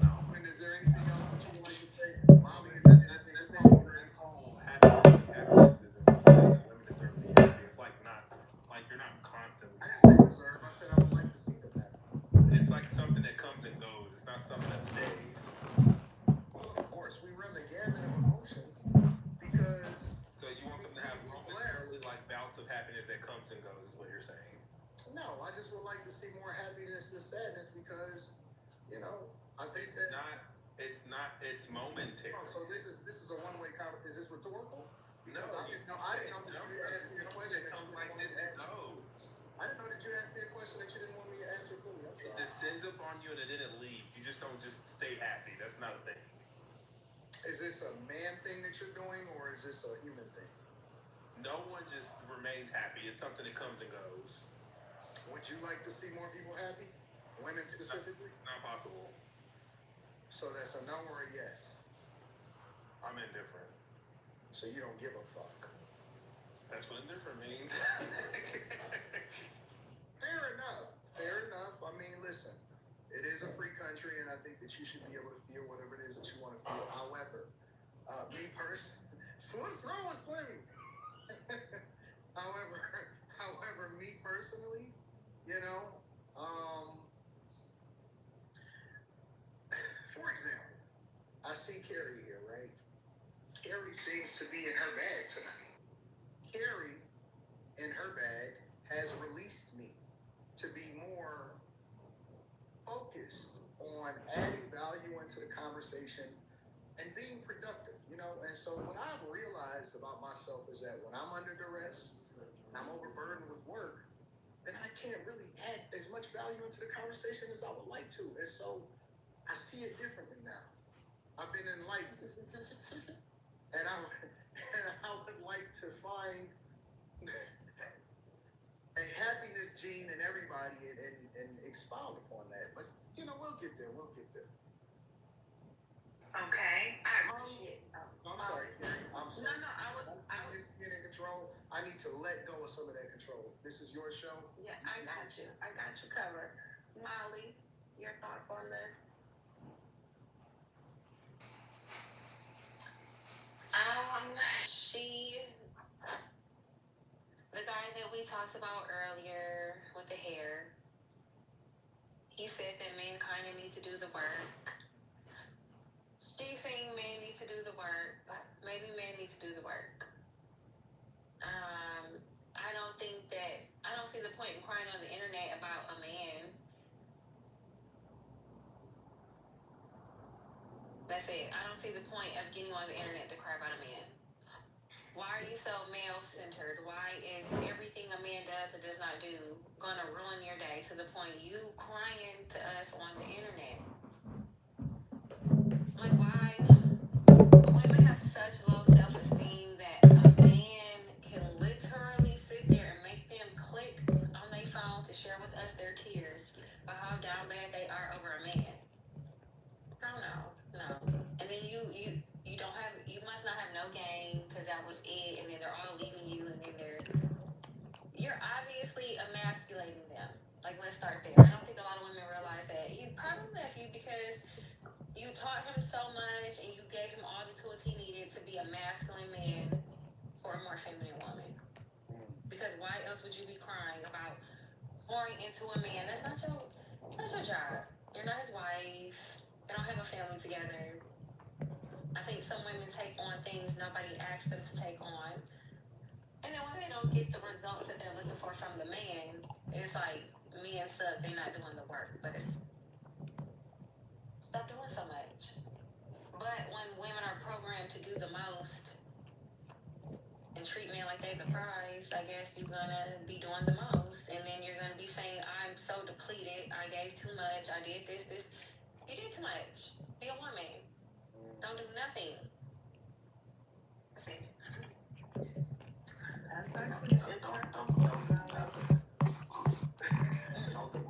No. And is there anything else that you would like to say? Mommy, is that This extended whole happiness isn't saying that women deserve to be happy. It's like not, like you're not constantly. I didn't say deserve. I said I would like to see them happy. It's like something that comes and goes. It's not something that stays. Well, of course, we run the gamut of emotions because So you want them to have momentarily like bouts of happiness that comes and goes, is what you're saying. no, I just would like to see more happiness and sadness because, you know, I think that. It's momentary. Oh, so this is a one-way conversation. Is this rhetorical? Because No, I didn't know that you asked me a question that you didn't want me to ask. I didn't know that you asked me a question that you didn't want me to answer fully. I'm It sorry. descends upon you and then it leaves. You just don't just stay happy. That's not a thing. Is this a man thing that you're doing or is this a human thing? No one just remains happy. It's something that comes and goes. Would you like to see more people happy? Women specifically? Not possible. So that's a no or a yes. I'm indifferent. So you don't give a fuck. That's what indifferent means. Fair enough. Fair enough. I mean, listen, it is a free country, and I think that you should be able to feel whatever it is that you want to feel. However, me personally, so what's wrong with Slimmy? however, me personally, you know, for example, I see Carrie here, right? Carrie seems to be in her bag tonight. Carrie, in her bag, has released me to be more focused on adding value into the conversation and being productive, you know? And so what I've realized about myself is that when I'm under duress, and I'm overburdened with work, then I can't really add as much value into the conversation as I would like to. And so I see it differently now. I've been enlightened. And I would like to find a happiness gene in everybody and expound upon that. But, you know, we'll get there. We'll get there. Okay. I appreciate it. I'm sorry, Carrie. I'm sorry. No, I was Just get in control. I need to let go of some of that control. This is your show. yeah, I got you. I got you covered. Molly, your thoughts on this? The guy that we talked about earlier with the hair, he said that men kind of need to do the work. She's saying men need to do the work. Maybe men need to do the work. I don't see the point in crying on the internet about a man. That's it. I don't see the point of getting on the internet to cry about a man. Why are you so male-centered? Why is everything a man does or does not do gonna ruin your day to the point you crying to us on the internet? Like, why? Women have such low self-esteem that a man can literally sit there and make them click on their phone to share with us their tears about how down bad they are over a man. No. And then you must not have no game because that was it, and then they're all leaving you, and then you're obviously emasculating them. Like, let's start there. I don't think a lot of women realize that. He probably left you because you taught him so much and you gave him all the tools he needed to be a masculine man for a more feminine woman. Because why else would you be crying about pouring into a man? It's not your job. You're not his wife. They don't have a family together. I think some women take on things nobody asked them to take on. And then when they don't get the results that they're looking for from the man, it's like, men suck, they're not doing the work. But it's, stop doing so much. But when women are programmed to do the most and treat men like they're the prize, I guess you're gonna be doing the most. And then you're gonna be saying, I'm so depleted, I gave too much, I did this. You did too much. Be a woman. Don't do nothing. That's it. That's actually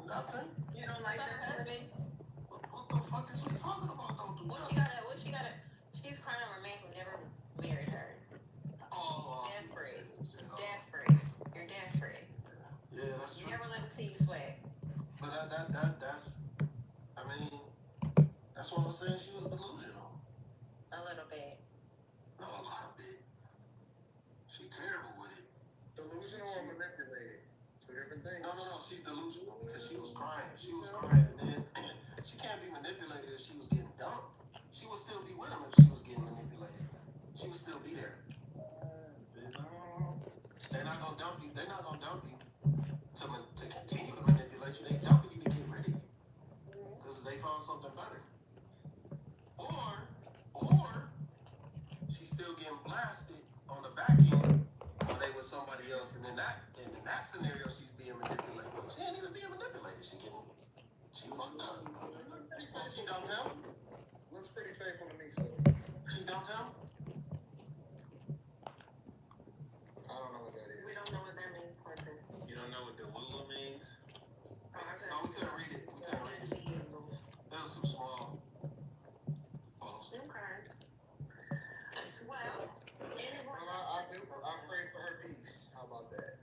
Nothing? You don't like That's that? her husband. What the fuck is we talking about? Don't do What nothing. you I mean, that's what I'm saying. She was delusional. A little bit. No, a lot of it. She terrible with it. Delusional or manipulated? Two different things. No. She's delusional because she was crying. She was crying, and then she can't be manipulated if she was getting dumped. She would still be with him if she was getting manipulated. She would still be there. They're not gonna dump you. They're not gonna dump you to continue to manipulate you. They dumping you to get rid of you because they found something better. Or she's still getting blasted on the back end when they with somebody else, and in that scenario, she's being manipulated. She ain't even being manipulated. She fucked up. She dumped him. Looks pretty faithful to me, so She dumped him. I don't know what that is. We don't know what that means, Quentin. You don't know what Delulu means? No, we couldn't read it. It was too small. Okay. Well, anyone I pray for her peace. How about that?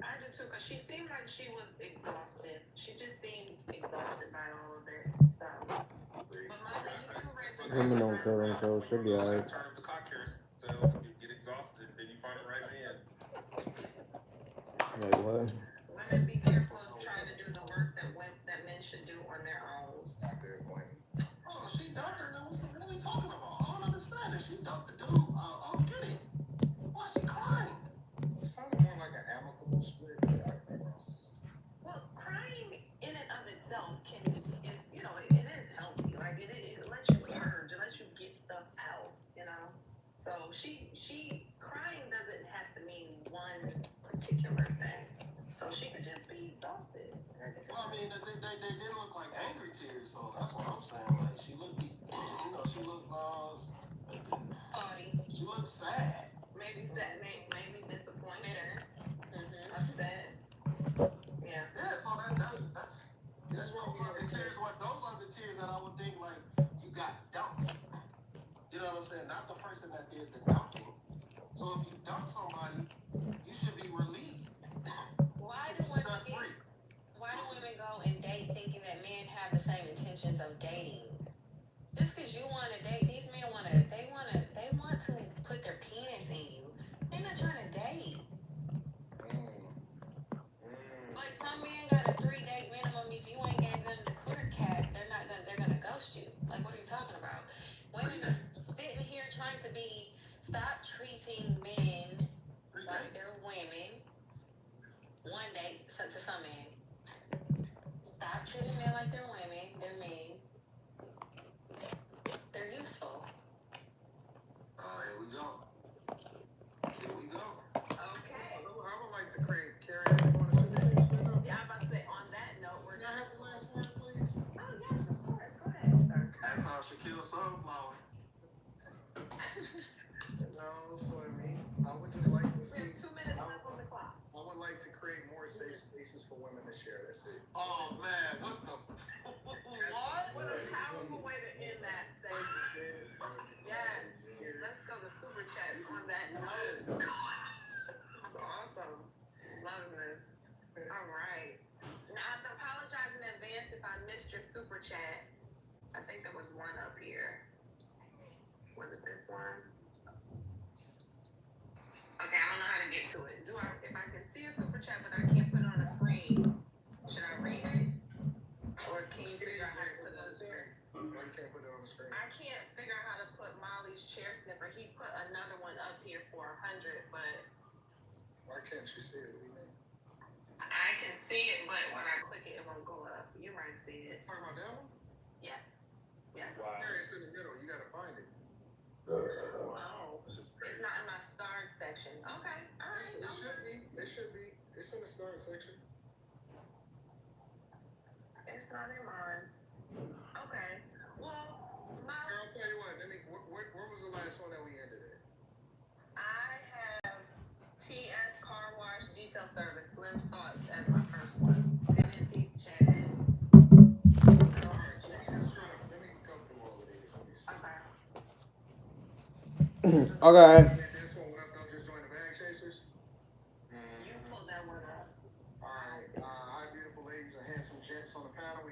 I do too, because she seemed like she was exhausted. She just seemed exhausted by all of it. So, but Molly, you do resonate. Women don't care on shows. She'll be alright. Turn up the cock carousel, you get exhausted, then you find the right man. Like what? Women be careful of trying to do the work that men should do on their own. Good point. Oh, she dumped her. Then what are we talking about? I don't understand it. She dumped the dude. I'll get it. Why is she crying? It sounded more like an amicable split. Well, crying in and of itself it is healthy. Like it lets you purge, it lets you get stuff out, So she crying doesn't have to mean one particular thing. So she could just be exhausted. Well, I mean, they didn't look like angry tears, so that's what I'm saying. Like she looked, she looked Sorry. she looked sad. Maybe sad, maybe disappointed, Mm-hmm. upset. Yeah. Yeah, so that's what the tears. Those are the tears that I would think like you got dumped. You know what I'm saying? Not the person that did the dumping. So if you dump somebody, you should be relieved. Why do women go and date thinking that men have the same intentions of dating? Just because you want to date, these men want to put their penis in you. They're not trying to date. Like some men got a 3-date minimum. If you ain't gave them the clear cat, they're gonna ghost you. Like what are you talking about? Women are sitting here trying to stop treating men like they're women. One date to some men. Stop treating men like they're women. They're men. They're useful. Here we go. Okay. I would like to create Carrie. You want to say anything? Yeah, I'm about to say on that note, we're Can I have the last word, please? Oh yes, of course. Go ahead, sir. That's how Shaquille Sunflower. No, so I mean, I would just like to We see. have 2 minutes left on the clock. I would like to create more safe spaces for women to share. That's it. Oh man, what the? What a powerful way to end that segment. Yes. Let's go to super chat on that note. That's awesome. Love this. All right. Now I have to apologize in advance if I missed your super chat. I think there was one up here. Was it this one? Okay, I don't know how to get to it. If I can see a super chat but I can't put it on the screen, should I read it? Or can you figure out how to put it on the screen? Why you can't put it on the screen? I can't figure out how to put Molly's chair sniffer. He put another one up here for 100, but Why can't you see it? What do you mean? I can see it, but when I click it, it won't go up. You might see it. Talking about that one? Yes. Yes. Wow. Yeah, it's in the middle. You gotta find it. Oh, it's not in my starred section. Okay. All right. It should be. It should be. It's in the start section. It's not in mine. Okay. Well, Here, Molly, I'll tell you what. Where was the last one that we ended at? I have TS Car Wash Detail Service, Slim's Thoughts as my first one. CNC chat. Alright, so let me go through all of these. Let me see. Okay. Okay. This one, what I've done, just join the bag chasers. You pulled that one up. Alright, hi beautiful ladies and handsome gents on the panel.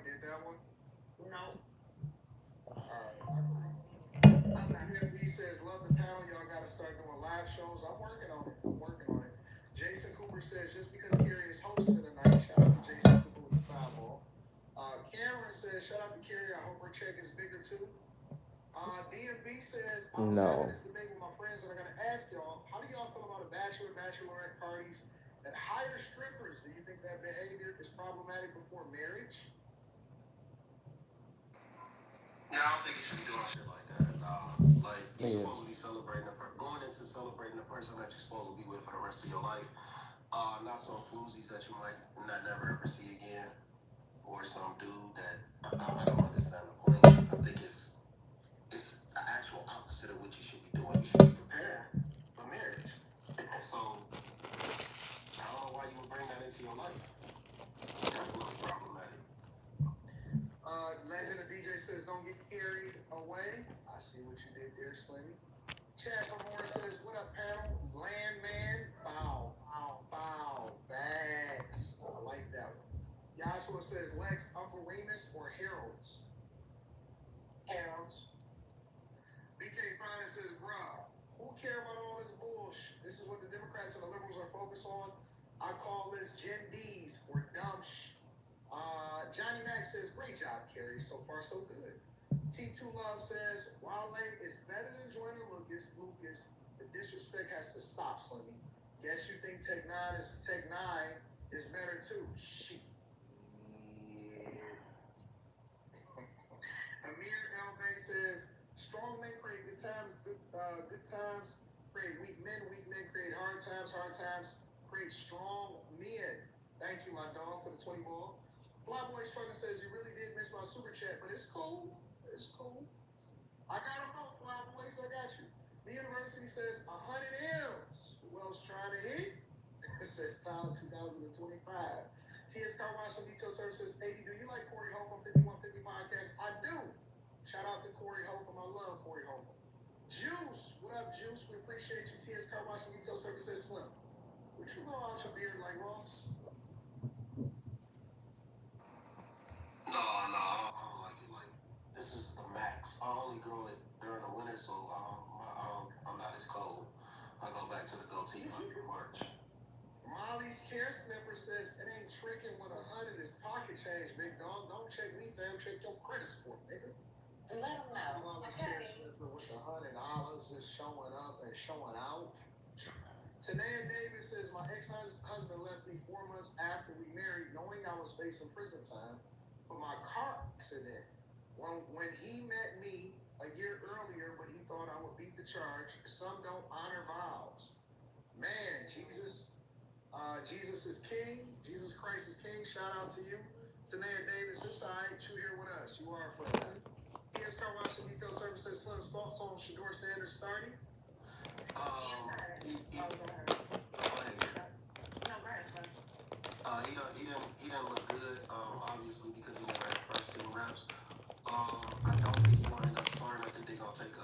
says, love the panel. Y'all got to start doing live shows. I'm working on it. Jason Cooper says, just because Carrie is hosting tonight, shout out to Jason Cooper with the foul ball. Cameron says, shout out to Carrie. I hope her check is bigger too. DMB says, I was having this debate with my friends, and I'm going to ask y'all, how do y'all feel about a bachelorette parties that hire strippers? Do you think that behavior is problematic before marriage? Yeah, I don't think you should be doing shit like that. Like, you're supposed to be celebrating going into celebrating the person that you're supposed to be with for the rest of your life. Not some floozies that you might not never ever see again, or some dude that I don't understand the point. I think it's the actual opposite of what you should be doing. You should be preparing for marriage. So I don't know why you would bring that into your life. That's really problematic. Legend of DJ says, don't get carried away. I see what you did there, Slimmy. Chad Lamore says, what up, panel? Landman, bow. Bags. I like that one. Joshua says, Lex, Uncle Remus, or Harold's? Harold's. BK Finance says, bruh, who care about all this bullshit? This is what the Democrats and the liberals are focused on. I call this Gen D's or dumb shit. Johnny Mac says, great job, Carrie. So far, so good. T2 Love says, Wale is better than Joyner Lucas. The disrespect has to stop, Slimmy. Guess you think Tech Nine is better too. Shit. Amir Elbay says, strong men create good times, good times create weak men create hard times create strong men. Thank you, my dog, for the 20 ball. Flyboy Trucker says, you really did miss my super chat, but it's cool. I got them both, Flyboys, I got you. The university says 100 M's. Who else trying to hit? It says Tyler 2025. TS Car Wash and Detail Services. AD, do you like Corey Holcomb 5150 podcast? I do. Shout out to Corey Holcomb. I love Corey Holcomb. Juice. What up, Juice? We appreciate you. TS Car Wash and Detail Services. Slim. Would you grow out your beard like Ross? No, I don't like it. Like, this is the max. I only grow it during the winter, so I'm not as cold. I go back to the goatee like in March. Molly's chair sniffer says it ain't tricking with 100 is pocket change, big dog. Don't check me, fam. Check your credit score, nigga. Let them know. Molly's chair sniffer with the $100 just showing up and showing out. Tanea Davis says my ex-husband left me 4 months after we married, knowing I was facing prison time for my car accident. When he met me a year earlier, but he thought I would beat the charge. Some don't honor vows. Man, Jesus is king. Jesus Christ is king. Shout out to you. Tanea Davis, it's all right. You here with us. You are for that. TS Car Wash and Detail Services. Slim's thoughts on Shador Sanders starting? He didn't look good, obviously, because he never had first team reps. I don't think he will end up starting. I think they're going to take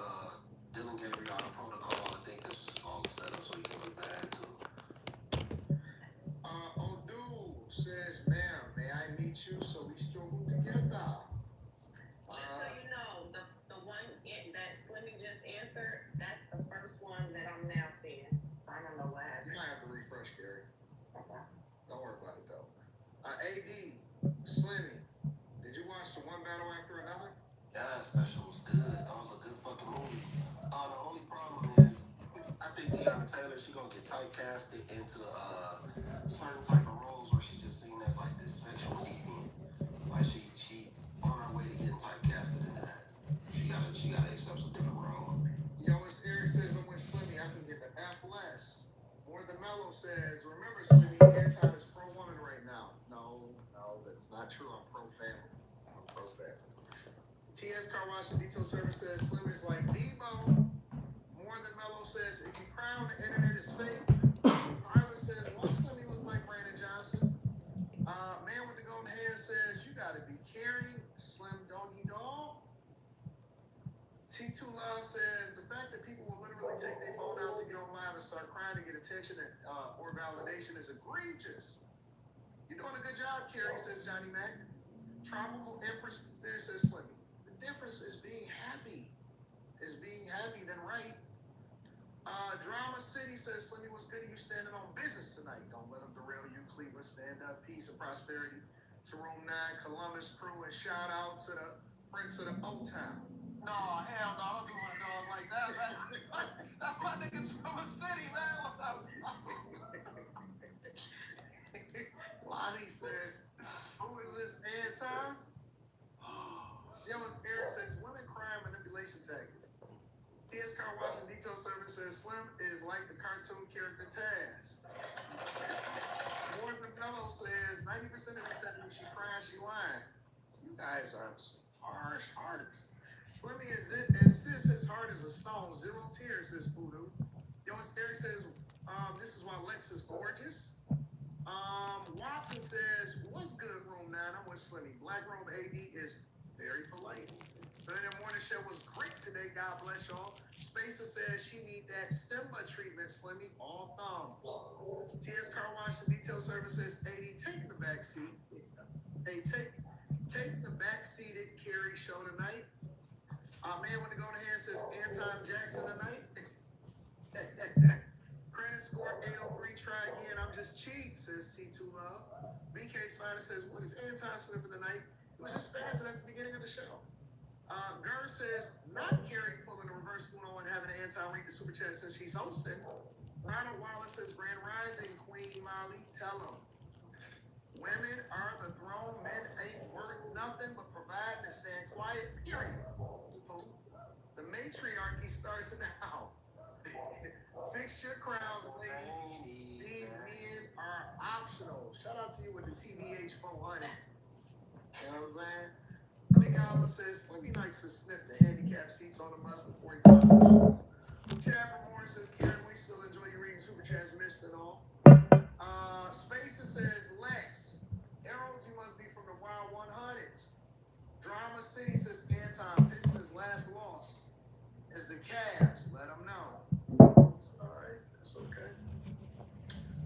Dylan Gabriel out of protocol. I think this is all set up so he can look bad, too. O'Doul says, ma'am, may I meet you so we struggle together? So you know, the one that Slimmy just answered, that's the first one that I'm now seeing. So I don't know what You happened. might have to refresh, Gary. Okay. Don't worry about it, though. AD, Slimmy, did you watch the One Battle After Another? Yes, that shit was good. That was a good fucking movie. The only problem is, I think Tiana Taylor, she gonna get typecasted into certain type of roles where she's just seen as like this sexual deviant. Like she on her way to getting typecasted into that. She gotta accept some different role. Yo, it's Eric says I'm with Slimmy. I can give an F less. More than Mello says, remember Slimmy, Anton is pro-woman right now. No, that's not true. I'm pro-family. TS Car Wash and Detail Service says Slim is like Debo. More than Mello says, if you crown the internet is fake. Tyler says, why Slimmy look like Brandon Johnson? Man with the golden hair says, you gotta be caring, Slim doggy dog. T2 Love says, the fact that people will literally take their phone out to get on live and start crying to get attention or validation is egregious. You're doing a good job, Carrie, says Johnny Mac. Tropical Empress there says Slimmy. The difference is being happy. is being happy than right. Drama City says, Slimmy, what's good? You standing on business tonight. Don't let them derail you. Cleveland, stand up. Peace and prosperity to Room 9, Columbus crew, and shout out to the Prince of the Old Town. No, hell no, don't do my dog like that, man. That's my nigga Drama City, man. Lonnie says, who is this Anton? Jones Eric says, women crime manipulation tactic. TS Car Wash and Detail Service says, Slim is like the cartoon character Taz. Morgan Mello says, 90% of the time she cries, she lying. So you guys are some harsh artists. Slimmy is it, and sis, his heart is a stone. 0 tears, says Voodoo. Jones Eric says, this is why Lex is gorgeous. Watson says, what's good, Room 9? I'm with Slimmy. Black Room AD is very polite. The morning show was great today. God bless y'all. Spacer says she need that stemma treatment, Slimmy. All thumbs. TS Car Wash and Detail Service says, 80, take the back seat. Hey, take the back seated Carrie show tonight. Man with the golden hand says Anton Jackson tonight. Credit score 803, try again. I'm just cheap, says T2 Love. BK's Finest says, what is Anton slipping tonight? It was just spazzing at the beginning of the show. Gur says, not Carrie pulling a reverse Uno and having an Anton read the super chat since she's hosting. Ronald Wallace says, Grand Rising, Queen Molly, tell them. Women are the throne, men ain't worth nothing but providing and stand quiet, period. The matriarchy starts now. Fix your crowns, ladies. These men are optional. Shout out to you with the TBH 400. You know what I'm saying? Big Alva says, Slimmy likes to sniff the handicap seats on the bus before he comes out. Chad from Morris says, Karen, we still enjoy you reading super chats, missed and all. Spacer says, Lex, Emoji must be from the Wild 100s. Drama City says, Anton, Pistons' last loss is the Cavs. Let them know. It's all right. That's okay.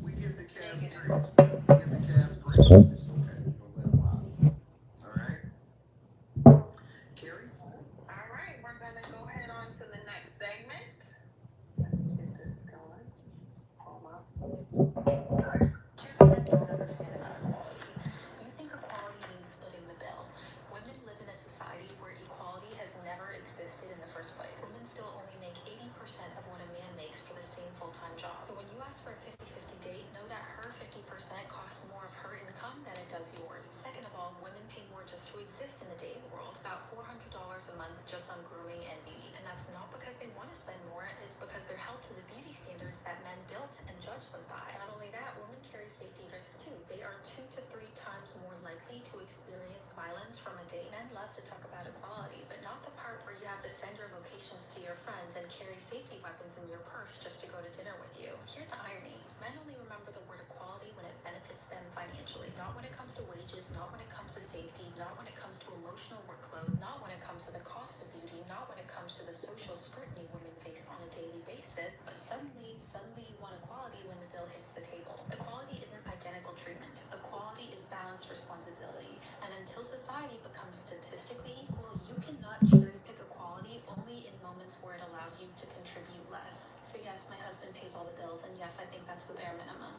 We give the Cavs grace. We give the Cavs grace. It's okay. Don't let them out. All right. Carrie? All right, we're gonna go ahead on to the next segment. Let's get this going. Hold on. Here's what I don't understand about equality. You think equality means splitting the bill. Women live in a society where equality has never existed in the first place. Women still only make 80% of what a man makes for the same full-time job. So when you ask for a 50-50 date, know that her 50% costs more of her income than it does yours. Second of all, women pay more just to exist in the dating world. About $400 a month just on grooming and beauty. And that's not because they want to spend more, it's because they're held to the beauty standards that men built and judge them by. Not only that, women carry safety risks too. They are 2 to 3 times more likely to experience violence from a date. Men love to talk about equality, but not the part where you have to send your locations to your friends and carry safety weapons in your purse just to go to dinner with you. Here's the irony. Men only remember the word equality when it benefits them financially. Not when it comes to wages, not when it comes to safety, not when it comes to emotional workload, not when it comes to the cost of beauty, not when it comes to the social scrutiny women face on a daily basis, but suddenly you want equality when the bill hits the table. Equality isn't identical treatment. Equality is balanced responsibility. And until society becomes statistically equal, you cannot cherry pick equality only in moments where it allows you to contribute less. So yes, my husband pays all the bills, and yes, I think that's the bare minimum.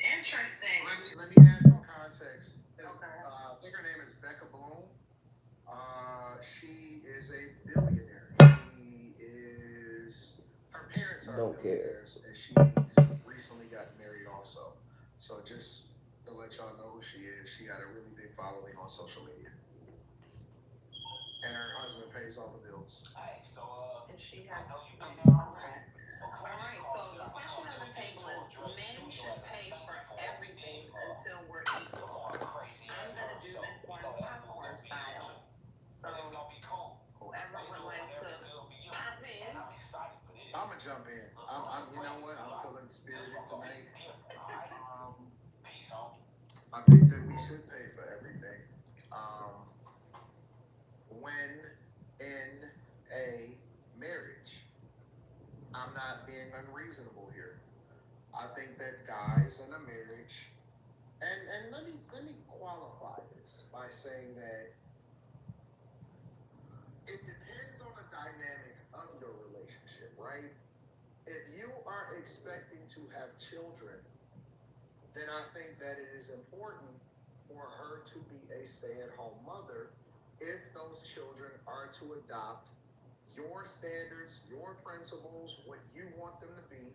Interesting. Let me add some context. I think her name is Becca Bloom. She is a billionaire. Her parents are billionaires, and she's recently got married also. So just to let y'all know who she is, she got a really big following on social media. And her husband pays all the bills. Alright, so And she has. I know you been All right. So the question on the table is: men should pay for everything until we're equal. I'm gonna do this one popcorn style. So whoever would like to pop in. I'm gonna jump in. I'm you know what? I'm feeling spirited tonight. I think that we should pay for everything. When in a marriage, I'm not being unreasonable here. I think that guys in a marriage, and let me qualify this by saying that it depends on the dynamic of your relationship, right? If you are expecting to have children, then I think that it is important for her to be a stay-at-home mother if those children are to adopt your standards, your principles, what you want them to be.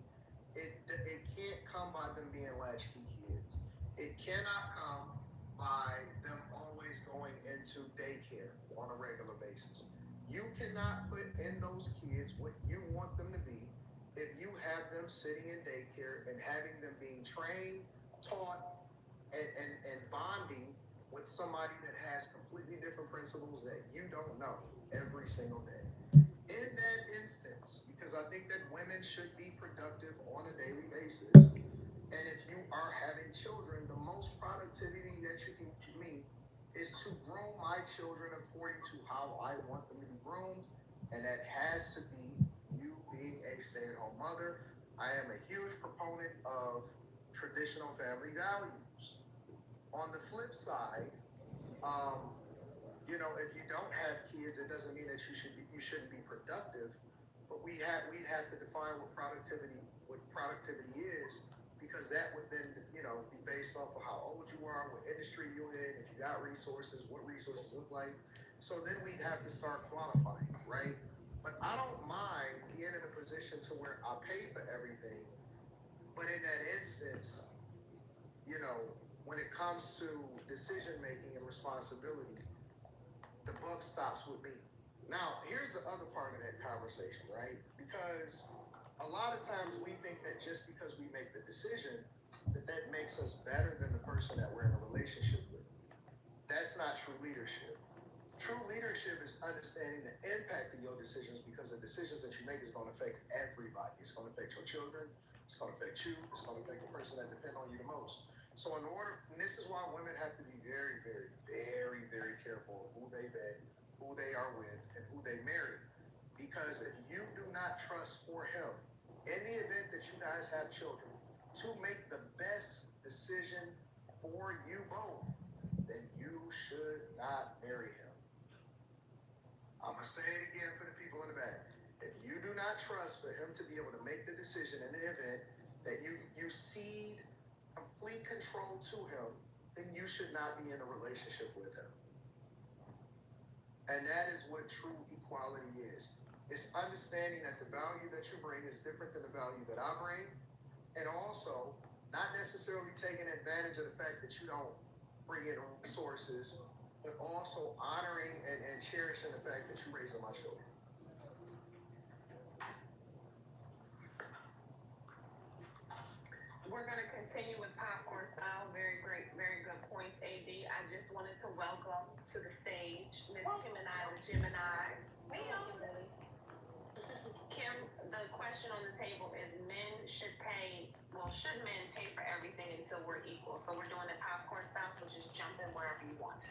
It can't come by them being latchkey kids. It cannot come by them always going into daycare on a regular basis. You cannot put in those kids what you want them to be if you have them sitting in daycare and having them being trained, taught, and bonding with somebody that has completely different principles that you don't know every single day. In that instance, because I think that women should be productive on a daily basis, and if you are having children, the most productivity that you can give me is to groom my children according to how I want them to be groomed, and that has to be you being a stay-at-home mother. I am a huge proponent of traditional family values. On the flip side, if you don't have kids, it doesn't mean that you shouldn't be productive. But we'd have to define what productivity is, because that would then be based off of how old you are, what industry you're in, if you got resources, what resources look like. So then we'd have to start quantifying, right? But I don't mind being in a position to where I pay for everything. But in that instance, when it comes to decision making and responsibility, the buck stops with me. Now, here's the other part of that conversation, right? Because a lot of times we think that just because we make the decision, that makes us better than the person that we're in a relationship with. That's not true leadership. True leadership is understanding the impact of your decisions, because the decisions that you make is going to affect everybody. It's going to affect your children. It's going to affect you. It's going to affect the person that depends on you the most. So and this is why women have to be very, very, very, very careful of who they vet, who they are with, and who they marry. Because if you do not trust for him, in the event that you guys have children, to make the best decision for you both, then you should not marry him. I'm going to say it again for the people in the back. If you do not trust for him to be able to make the decision in the event that you cede complete control to him, then you should not be in a relationship with him. And that is what true equality is. It's understanding that the value that you bring is different than the value that I bring, and also not necessarily taking advantage of the fact that you don't bring in resources, but also honoring and cherishing the fact that you're raising my children. We're going to continue with popcorn style. Very great, very good points, AD. I just wanted to welcome to the stage Miss Kim and I, the Gemini. Hey, Kimberly. Kim, the question on the table is should men pay for everything until we're equal? So we're doing it popcorn style, so just jump in wherever you want to.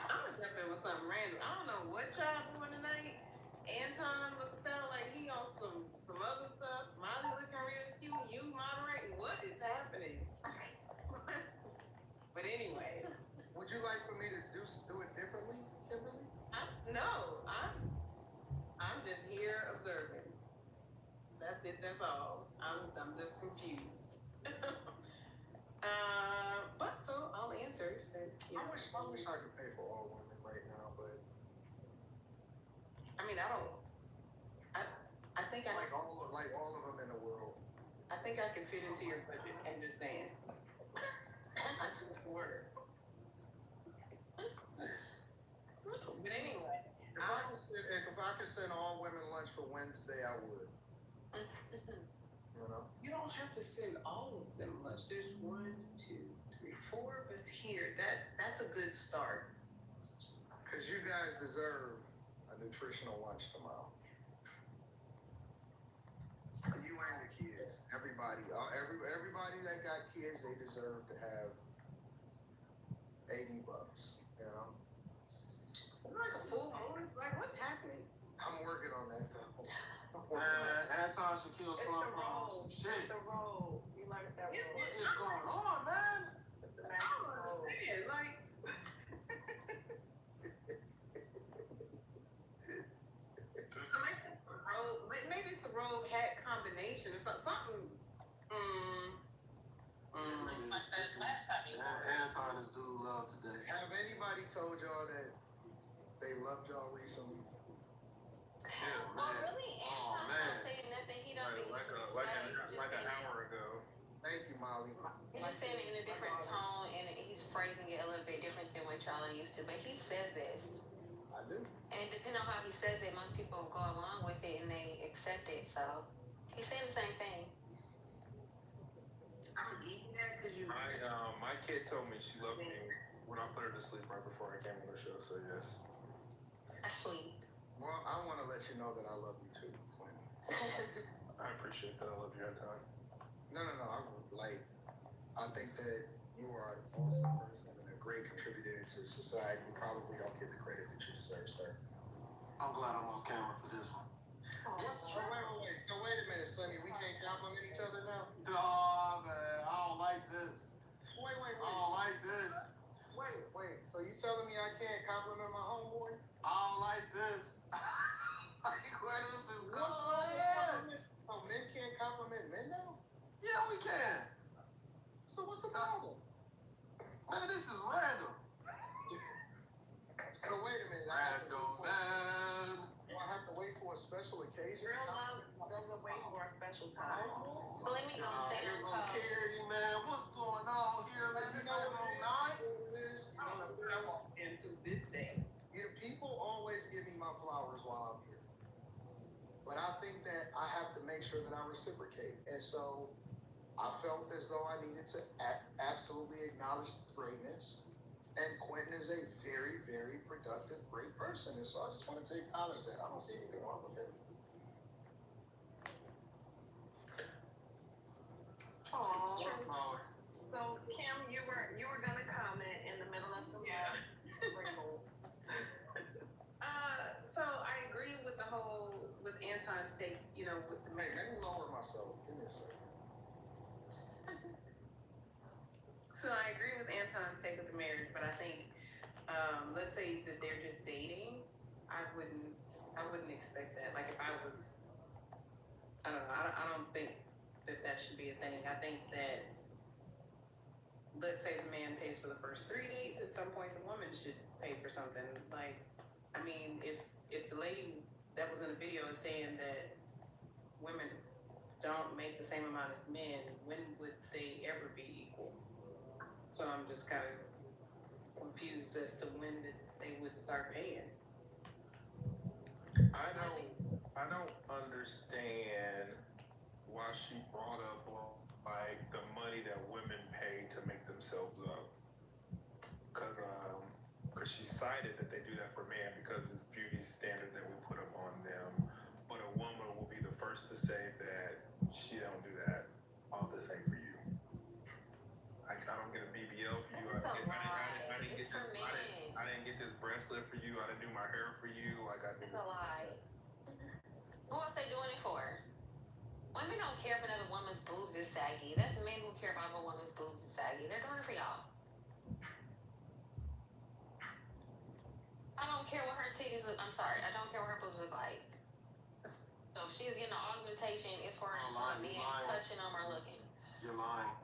I'm gonna jump in with something random. I don't know what y'all doing tonight. Anton sound like he on some other stuff. Molly looking real cute. You moderating. What is happening? But anyway, would you like for me to do it differently, Kimberly? No, I'm just here observing. That's it. That's all. I'm just confused. But so I'll answer since I wish I could pay for all women right now, but I mean I think like all of them in the world. I think I can fit into your budget. I'm just saying. I just work. But anyway, if I could send all women lunch for Wednesday, I would. You don't have to send all of them lunch. There's 1, 2, 3, 4 of us here. That's a good start. Because you guys deserve a nutritional lunch tomorrow. You and the kids, everybody that got kids, they deserve to have $80. Like a full moon? Like what's happening? I'm working on that though. Anton should kill some shit. It's the role. You learned that role. What is going on, man? I don't understand. Like, looks like that last time you were. Anton is dude love today. Have anybody told y'all that they loved y'all recently? Well, really, Anton's not saying nothing. He don't think like an hour ago. Thank you, Molly. He's just saying it in a different tone, and he's phrasing it a little bit different than what y'all are used to. But he says this. I do. And depending on how he says it, most people go along with it and they accept it. So he's saying the same thing. I can eat that because you. My kid told me she loved me when I put her to sleep right before I came on the show. So yes. That's sweet. Well, I want to let you know that I love you too, Quinn. I appreciate that. I love you, Anton. No. I think that you are an awesome person and a great contributor to society. You probably don't get the credit that you deserve, sir. I'm glad I'm off camera for this one. Wait. So wait a minute, Sonny. We can't compliment each other now? Nah, man. I don't like this. Wait. I don't like this. Wait. So you telling me I can't compliment my homeboy? I don't like this. Like, where this is going? So men can't compliment men now? Yeah, we can. So what's the problem? Man, this is random. So wait a minute. Random, man. Do I have to wait for a special occasion? Real love doesn't wait for a special time. So let me go stay on call. Carrie, man, what's going on here, man? This ain't on 9. I don't know what I walked into this day. Yeah, people always give me my flowers while I'm here. But I think that I have to make sure that I reciprocate. And so I felt as though I needed to absolutely acknowledge greatness. And Quentin is a very, very productive, great person. And so I just wanted to acknowledge that. I don't see anything wrong with it. Aww. So Kim, you were gonna comment in the middle of the So I agree with with Anton's take, with the Hey, let me lower myself. Give me a second. So I agree with Anton's take with the marriage, but I think, let's say that they're just dating, I wouldn't expect that. Like if I was, I don't know, I don't think that should be a thing. I think that, let's say the man pays for the first 3 dates, at some point the woman should pay for something. Like, I mean, if the lady that was in the video is saying that women don't make the same amount as men, when would they ever be equal? So I'm just kind of confused as to when they would start paying. I don't understand why she brought up like the money that women pay to make themselves up. Cause she cited that they do that for men because it's beauty standard that we put up on them. But a woman will be the first to say that she don't do that. All this ain't for you. I don't get a BBL for you. I didn't get this bracelet for you. I didn't do my hair for you. Like I did. It's a lie. Who else they doing it for? Women don't care if another woman's boobs is saggy. That's men who care about if a woman's boobs is saggy. They're doing it for y'all. I don't care what her titties look. I'm sorry. I don't care what her boobs look like. So if she's getting an augmentation, it's for a man touching them or looking. You're lying.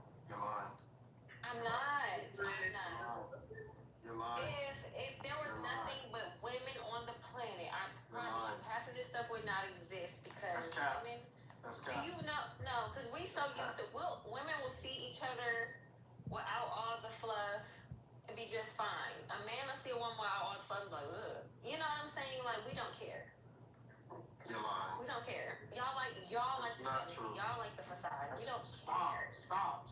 I'm not. You're lying. If there was nothing but women on the planet, I promise you, half of this stuff would not exist because women. Do you know? No, because we so used to. Women will see each other without all the fluff and be just fine. A man will see a woman without all the fluff, like, ugh. You know what I'm saying? Like, we don't care. You're lying. We don't care. Y'all like the fantasy. Y'all like the facade. We don't care. Stop.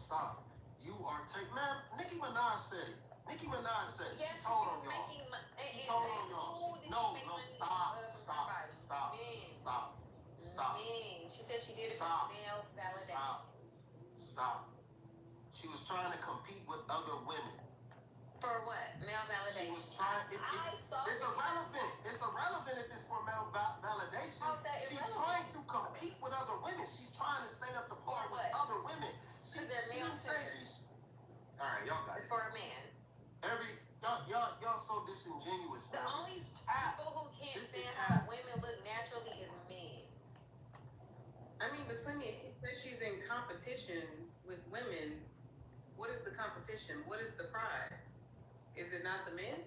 You are man. Nicki Minaj said it. She told on y'all. She told on y'all. No, stop. Men. She said she did it for male validation. Stop. She was trying to compete with other women. For what? Male validation. She was trying. It's irrelevant. It's irrelevant if it's for male validation. How's that She's irrelevant? trying to compete with other women. She's trying to stay up to par with other women. She didn't say she's. All right, y'all guys. It's for a man. Y'all so disingenuous. The only people who can't stand how women look naturally is men. I mean, but Sonia, if she's in competition with women, what competition, what is the prize? Is it not the men?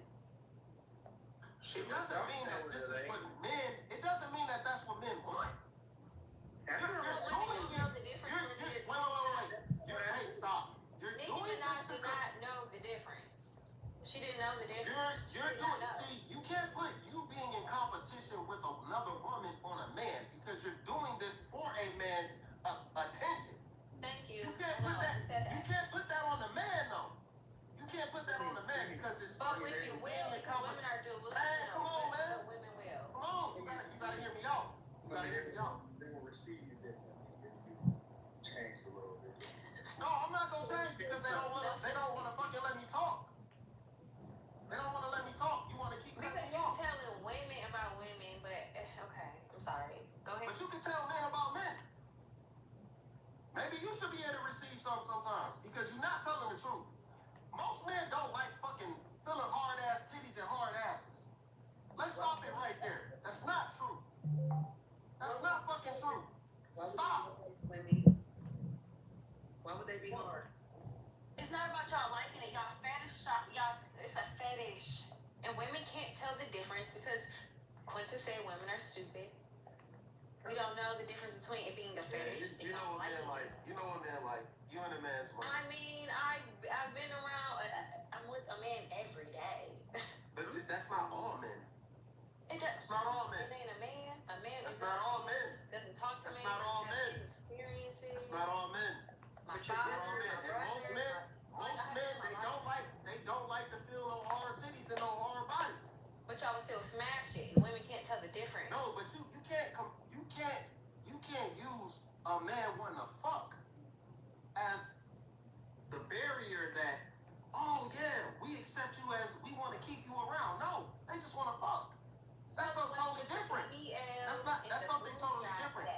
It doesn't mean that this is what men. It doesn't mean that that's what men want. You're doing it. Hey, stop. You're Nicki doing Minaj this to did not know the difference. She didn't know the difference. You're doing. See, you can't put you being in competition with another woman on a man because you're doing this for a man's attention. Thank you. You can't put that. You can't put that on the man though. You can't put that on the man because it's. But if you will, because women are delusional. Man, come on, man. So women will. Come on, you gotta hear me out. You gotta hear me out. They will receive you differently if you change a little bit. No, I'm not gonna change because they don't wanna fucking let me talk. They don't wanna let me talk. You wanna keep Because cutting me you're off. telling women about women, but okay, I'm sorry. Go ahead. But you can tell men about men. Maybe you should be able to receive sometimes because you're not telling the truth. Most men don't like fucking feeling hard ass titties and hard asses. Let's stop it right there. That's not true. That's not fucking true. Stop. Why would they be hard? It's not about y'all liking it. Y'all fetish shop. Y'all, it's a fetish, and women can't tell the difference because Quincy said women are stupid. We don't know the difference between it being a fetish. You know what man like. You know what man like. You and a man's mind. I mean, I've been around. I'm with a man every day. But that's not all men. It's not all men. It ain't a man. A man That's is not all men. doesn't talk to That's men. not all men. Experiences. That's not all men. My That's not father, all men. my And brother. most men, they don't like to feel no hard titties and no hard body. But y'all would still smash it. Women can't tell the difference. No, but you can't use a man wanting to fuck as the barrier that, oh yeah, we accept you as we want to keep you around. No, they just want to fuck. That's something totally different. That's something totally different.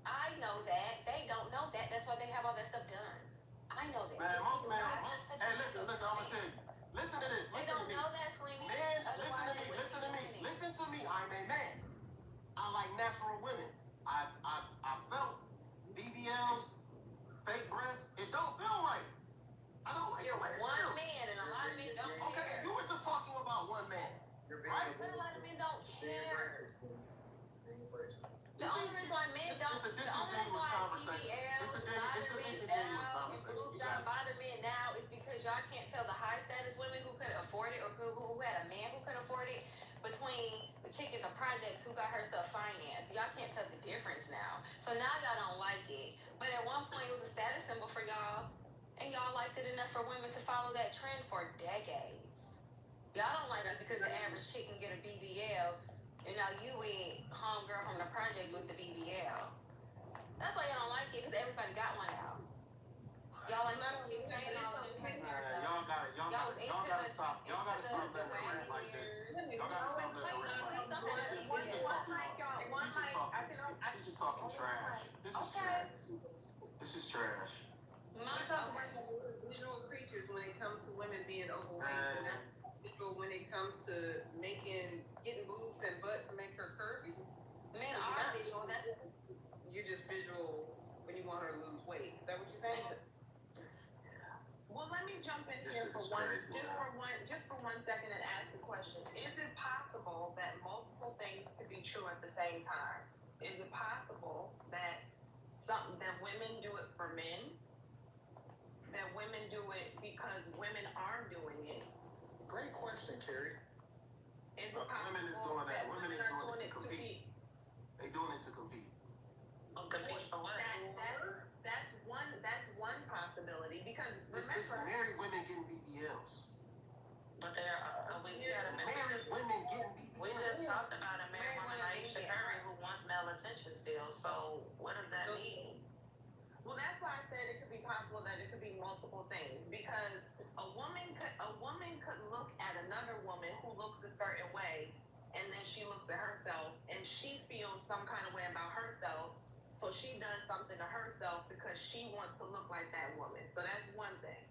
I know that. They don't know that. That's why they have all that stuff done. I know that. Man, hey, listen, I'm gonna tell you. Listen to this. They don't know that, Slimmy. Man, listen to me. I'm a man. I like natural women. I felt BBLs, fake breasts. It don't feel right. I don't like You're the way it one feels. man, and a lot of men don't Okay, care. you were just talking about one man. Right? But a lot of men don't care. The You only see, reason why men don't, it's a the only reason disingenuous why conversation. BBLs It's a bother men disingenuous now, conversation. and You y'all got it. bother men now is because y'all can't tell the high status women who could afford it or who had a man who could afford it between the chick in the projects who got her stuff financed. Y'all can't tell the difference now. So now y'all don't like it. But at one point it was a status symbol for y'all, and y'all liked it enough for women to follow that trend for decades. Y'all don't like it because the average chick can get a BBL. And now you with homegirl from the project with the BBL. That's why y'all don't like it, because everybody got one out. Y'all like you can't all the new hair. Y'all gotta stop. Y'all gotta stop letting her rant like this. Y'all gotta stop letting her rant like this. She's just talking trash. This is trash. This is trash. I'm talking about visual creatures when it comes to women being overweight. And that's visual when it comes to getting boobs and butt to make her curvy. Men are visual. You're just visual when you want her to lose weight. Is that what you're saying? Well, let me jump in here for one second and ask the question. Is it possible that multiple things could be true at the same time? Is it possible that women do it for men? That women do it because women are doing it? Great question, Carrie. Is it possible Women is doing that. that Women women is are doing doing it it to to compete. be? They doing it to compete. Compete for what? That's one possibility because It's remember. married women getting BBLs. But there are, we had a Married women getting we BBLs. just talked about a married woman like Aisha Curry who wants male attention still. So what does that mean? Well, that's why I said it could be possible that it could be multiple things because a woman could look at another woman who looks a certain way, and then she looks at herself and she feels some kind of way about herself, so she does something to herself because she wants to look like that woman. So that's one thing.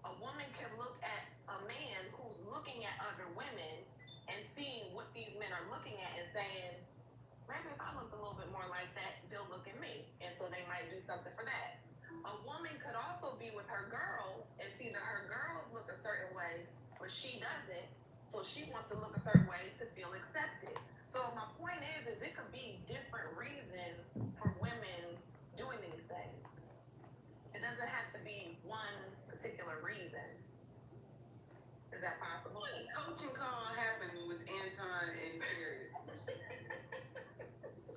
A woman can look at a man who's looking at other women and seeing what these men are looking at and saying, maybe if I look a little bit more like that, they'll look at me. And so they might do something for that. a woman could also be with her girls and see that her girls look a certain way, but she doesn't. So she wants to look a certain way to feel accepted. So my point is it could be different reasons for women doing these things. It doesn't have to be one particular reason. Is that possible? What a coaching call happened with Anton and Jared.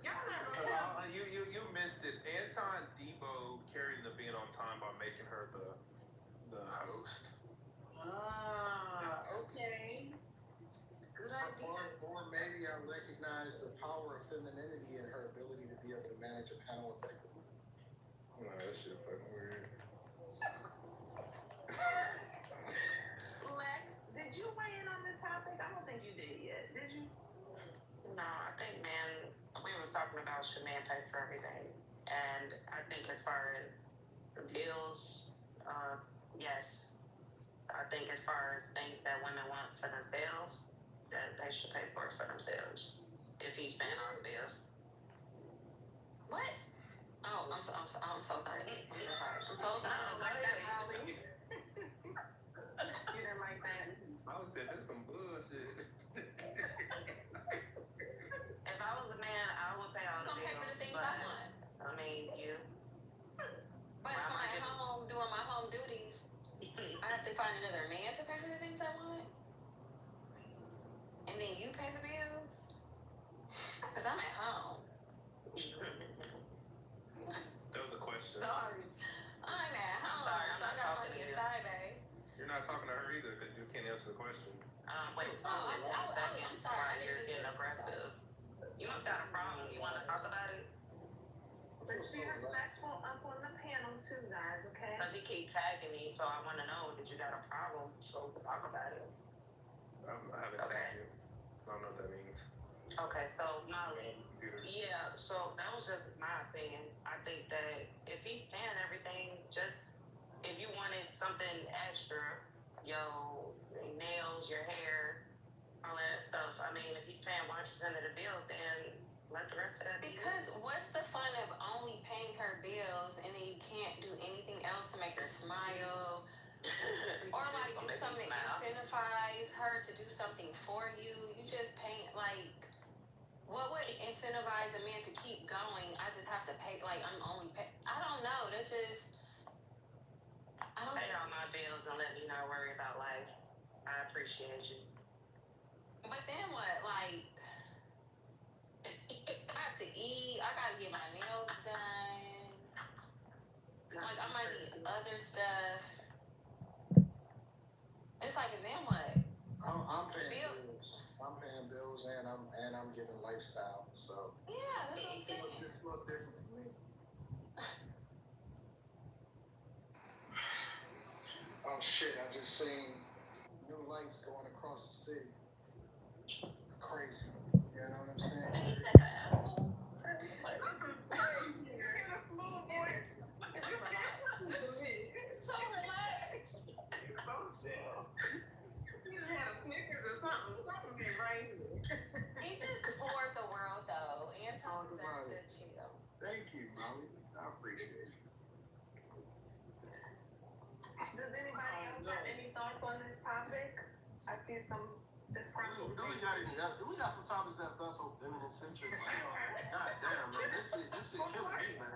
Y'all not gonna tell me. You missed it. Anton Debo carried the being on time by making her the host. Okay. Good idea. Or maybe I recognize the power of femininity and her ability to be able to manage a panel effectively. No, that shit fucking weird. Lex, did you weigh in on this topic? I don't think you did yet. Did you? No, I think, man, we were talking about should man pay for everything. And I think as far as the bills, yes. I think as far as things that women want for themselves, that they should pay for it for themselves. If he's paying all the bills. What? Oh, I'm so sorry. I'm so sorry. I'm so I sorry. don't like that, Molly. You didn't like that? I was saying that's some bullshit. If I was a man, I would pay all the You gonna pay for the bills. things But I want. I mean, you. But if I'm at home doing my home duties, I have to find another man to pay for the things I want? And then you pay the bills? Because I'm at home. That was a question. Sorry. I'm at home. sorry, I'm not so I got talking money to you. aside, babe. You're not talking to her either because you can't answer the question. Wait, Oh, I'm sorry. I'm I sorry. didn't You're mean getting to- aggressive. You must got a problem. You want to talk about it? But be respectful up on the panel too, guys, okay? Because he keep tagging me, so I want to know that you got a problem. So let's talk about it. I haven't Okay. thanked you. I don't know what that means. Okay, so Molly. Computer. Yeah, so that was just my opinion. I think that if he's paying everything, just if you wanted something extra, your nails, your hair, all that stuff. I mean, if he's paying 100% of the bill, then let the rest of that be. Because what's the fun of only paying her bills and then you can't do anything else to make her smile? Or like do something to incentivize her to do something for you? You just pay, like, what would incentivize a man to keep going? I just have to pay, like, I'm only pay. I don't know. That's just, I don't Pay all my bills and let me not worry about life. I appreciate you. But then what? Like, I have to eat. I gotta get my nails done. Like, I might need other stuff. It's like, and then what? I'm paying bills. I'm paying bills and I'm giving lifestyle. So Yeah, that's what I'm saying. this look different for me. Oh shit! I just seen new lights going across the city. It's crazy. You know what I'm saying? Did he take an apple? So relaxed. You had a Snickers or something. Something been right here. He just toured the world, though. Anton Talk about deserves to chill. Thank you, Molly. I appreciate you. Does anybody else have any thoughts on this topic? I see some disgruntled. We got some topics that's not so feminine centric. Like, God damn, man, this shit killing me, man.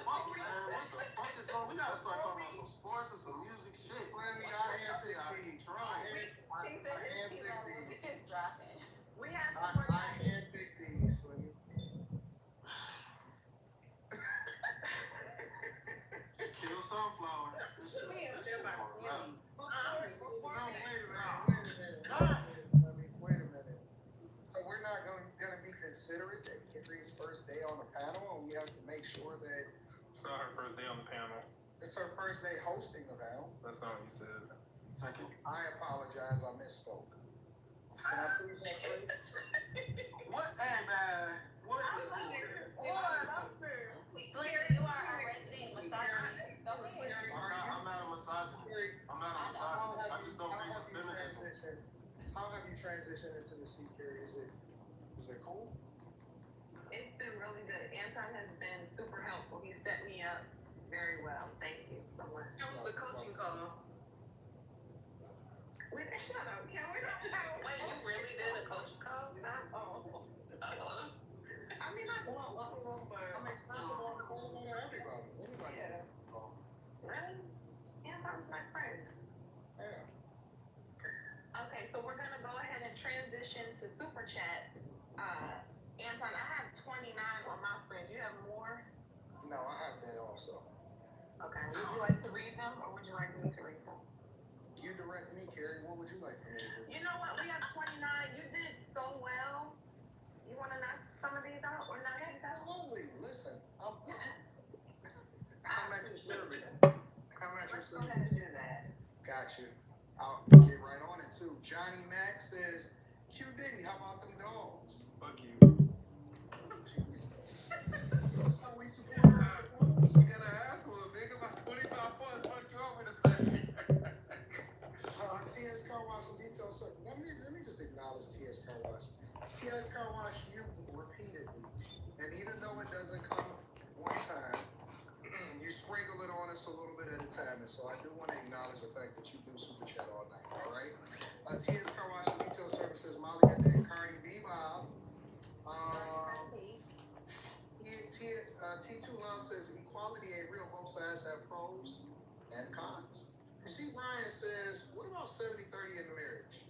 Fuck, man, what the fuck is going? We gotta start talking about some sports and some music shit. Let me out here and I He said his P level is dropping. We have I some more time. hand pick these, Slimmy. Kill sunflower. This shit, Me and this shit them are hard, man. Wait a minute. So we're not gonna be considerate that Kendrick's first day on the panel, and we have to make sure that It's not her first day on the panel. it's her first day hosting the panel. That's not what you said. Second. I apologize, I misspoke. Can I please have praise? What? Hey, man. What is going on? Slayer, you are a resident misogynist. Go ahead. I'm not a misogynist. I'm not a misogynist. I just don't How think have of you feminism. How have you transitioned into the C period? Is it cool? It's been really good. Anton has been super helpful. He set me up very well. Thank you so much. That was a coaching call. Wait, shut up. Can we not Wait, you really did a coaching call? I mean, I Well, I'm expensive on the phone to everybody. Anybody. Yeah. Really? Yeah, sounds my friend. Yeah. Okay, so we're gonna go ahead and transition to super chats. Anton, I have 29 on my screen. Do you have more? No, I have that also. Okay. Would you like to read them, or would you like me to read them? You direct me, Carrie. What would you like for me to do? You know what? We have 29. You did so well. You want to knock some of these out or knock these out? Absolutely. Listen, I'm at your service. I'm at your Let's go ahead and service. do that. Got you. I'll get right on it too. Johnny Mac says, Q Diddy, how about them dogs? Fuck you. Jesus. This is how we support our supporters. You gotta ask for a nigga about 25 funds. Fuck you over to say. TS Car Wash and Detail Service. Let me just acknowledge TS Car Wash. TS Car Wash, you repeatedly, and even though it doesn't come one time, you sprinkle it on us a little bit at a time. And so I do want to acknowledge the fact that you do super chat all night. All right. TS Car Wash and Detail Services, Molly Good Day, Cardi B, Bob. T2 Love says equality ain't real. Both sides have pros and cons. See, Ryan says, what about 70-30 in the marriage?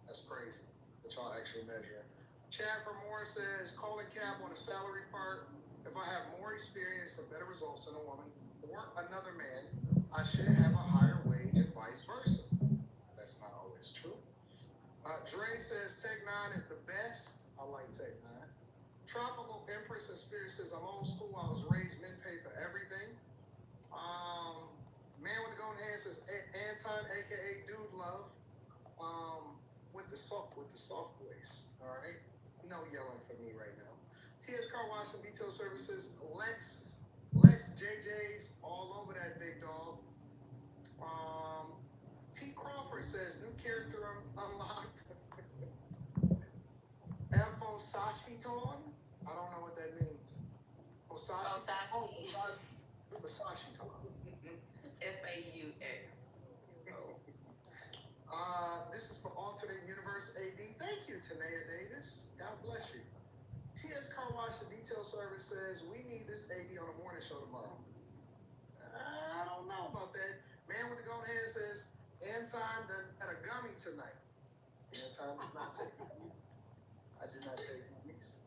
That's crazy, that y'all actually measure. Chad from Moore says, calling cap on the salary part. If I have more experience and better results than a woman or another man, I should have a higher wage and vice versa. That's not always true. Dre says, Tech 9 is the best. I like Tech 9. Tropical Empress and Spirit says, I'm old school. I was raised men pay for everything. Man with the golden hand says Anton, aka Dude Love, with the soft voice. All right, no yelling for me right now. TS Car Wash and Detail Services, Lex JJ's all over that big dog. T Crawford says new character unlocked. Info Sashiton. I don't know what that means. Osashi. FAUX. This is for Alternate Universe AD. Thank you, Tanea Davis. God bless you. TS Car Wash and Detail Service says we need this AD on the morning show tomorrow. I don't know about that. Man with the golden hand says Anton done had a gummy tonight. Anton does not take gummies. I did not take gummies.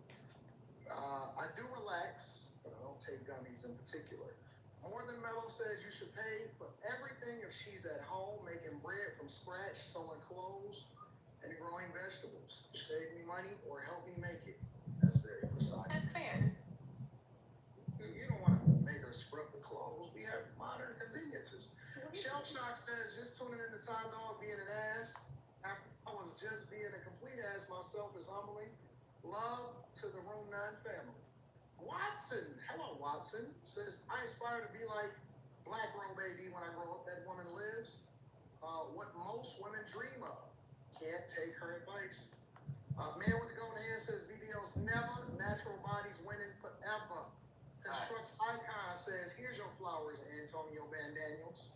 I do relax, but I don't take gummies in particular. More Than Mellow says you should pay for everything if she's at home making bread from scratch, sewing clothes, and growing vegetables. Save me money or help me make it. That's very precise. That's fair. You don't want to make her scrub the clothes. We have modern conveniences. Shell Shock says just tuning in to Time Dog being an ass. After I was just being a complete ass myself is humbling. Love to the Room 9 family. Watson, hello Watson, says, I aspire to be like Black Robe AD when I grow up. That woman lives what most women dream of. Can't take her advice. Man with the golden hand says, BBL's never, natural bodies winning forever. Construct Icon says, here's your flowers, Antonio Van Daniels.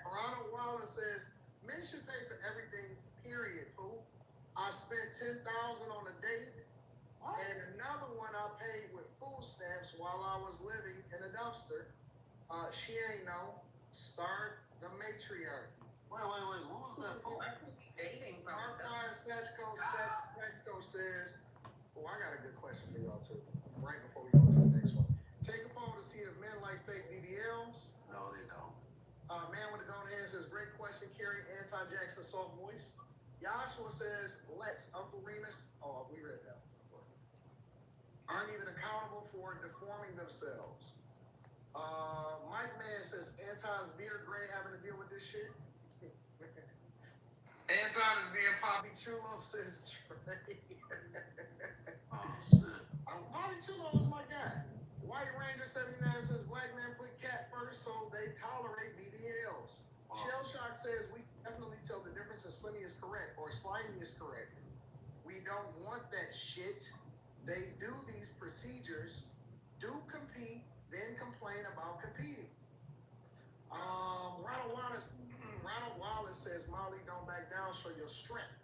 Ronald Wallace says, men should pay for everything, period, fool. I spent $10,000 on a date. And another one I paid with food stamps while I was living in a dumpster. She ain't no. Start the matriarchy. Wait. What was that for? Dating from Archive Sachko says, oh, I got a good question for y'all too. Right before we go to the next one. Take a poll to see if men like fake BBLs. No, they don't. Man with the golden hand says, great question, Carrie. Anti-Jackson soft voice. Joshua says, Lex, Uncle Remus. Oh, we read that. Aren't even accountable for deforming themselves. Mike Mann says Anton's beard gray having to deal with this shit. Anton is being Poppy Chulo, says Trey. Oh shit. Poppy Chulo is my guy. White Ranger 79 says black men put cat first, so they tolerate BBLs. Awesome. Shell Shock says we definitely tell the difference if Slimmy is correct or Slimy is correct. We don't want that shit. They do these procedures, do compete, then complain about competing. Ronald Wallace says, Molly, don't back down, show your strength.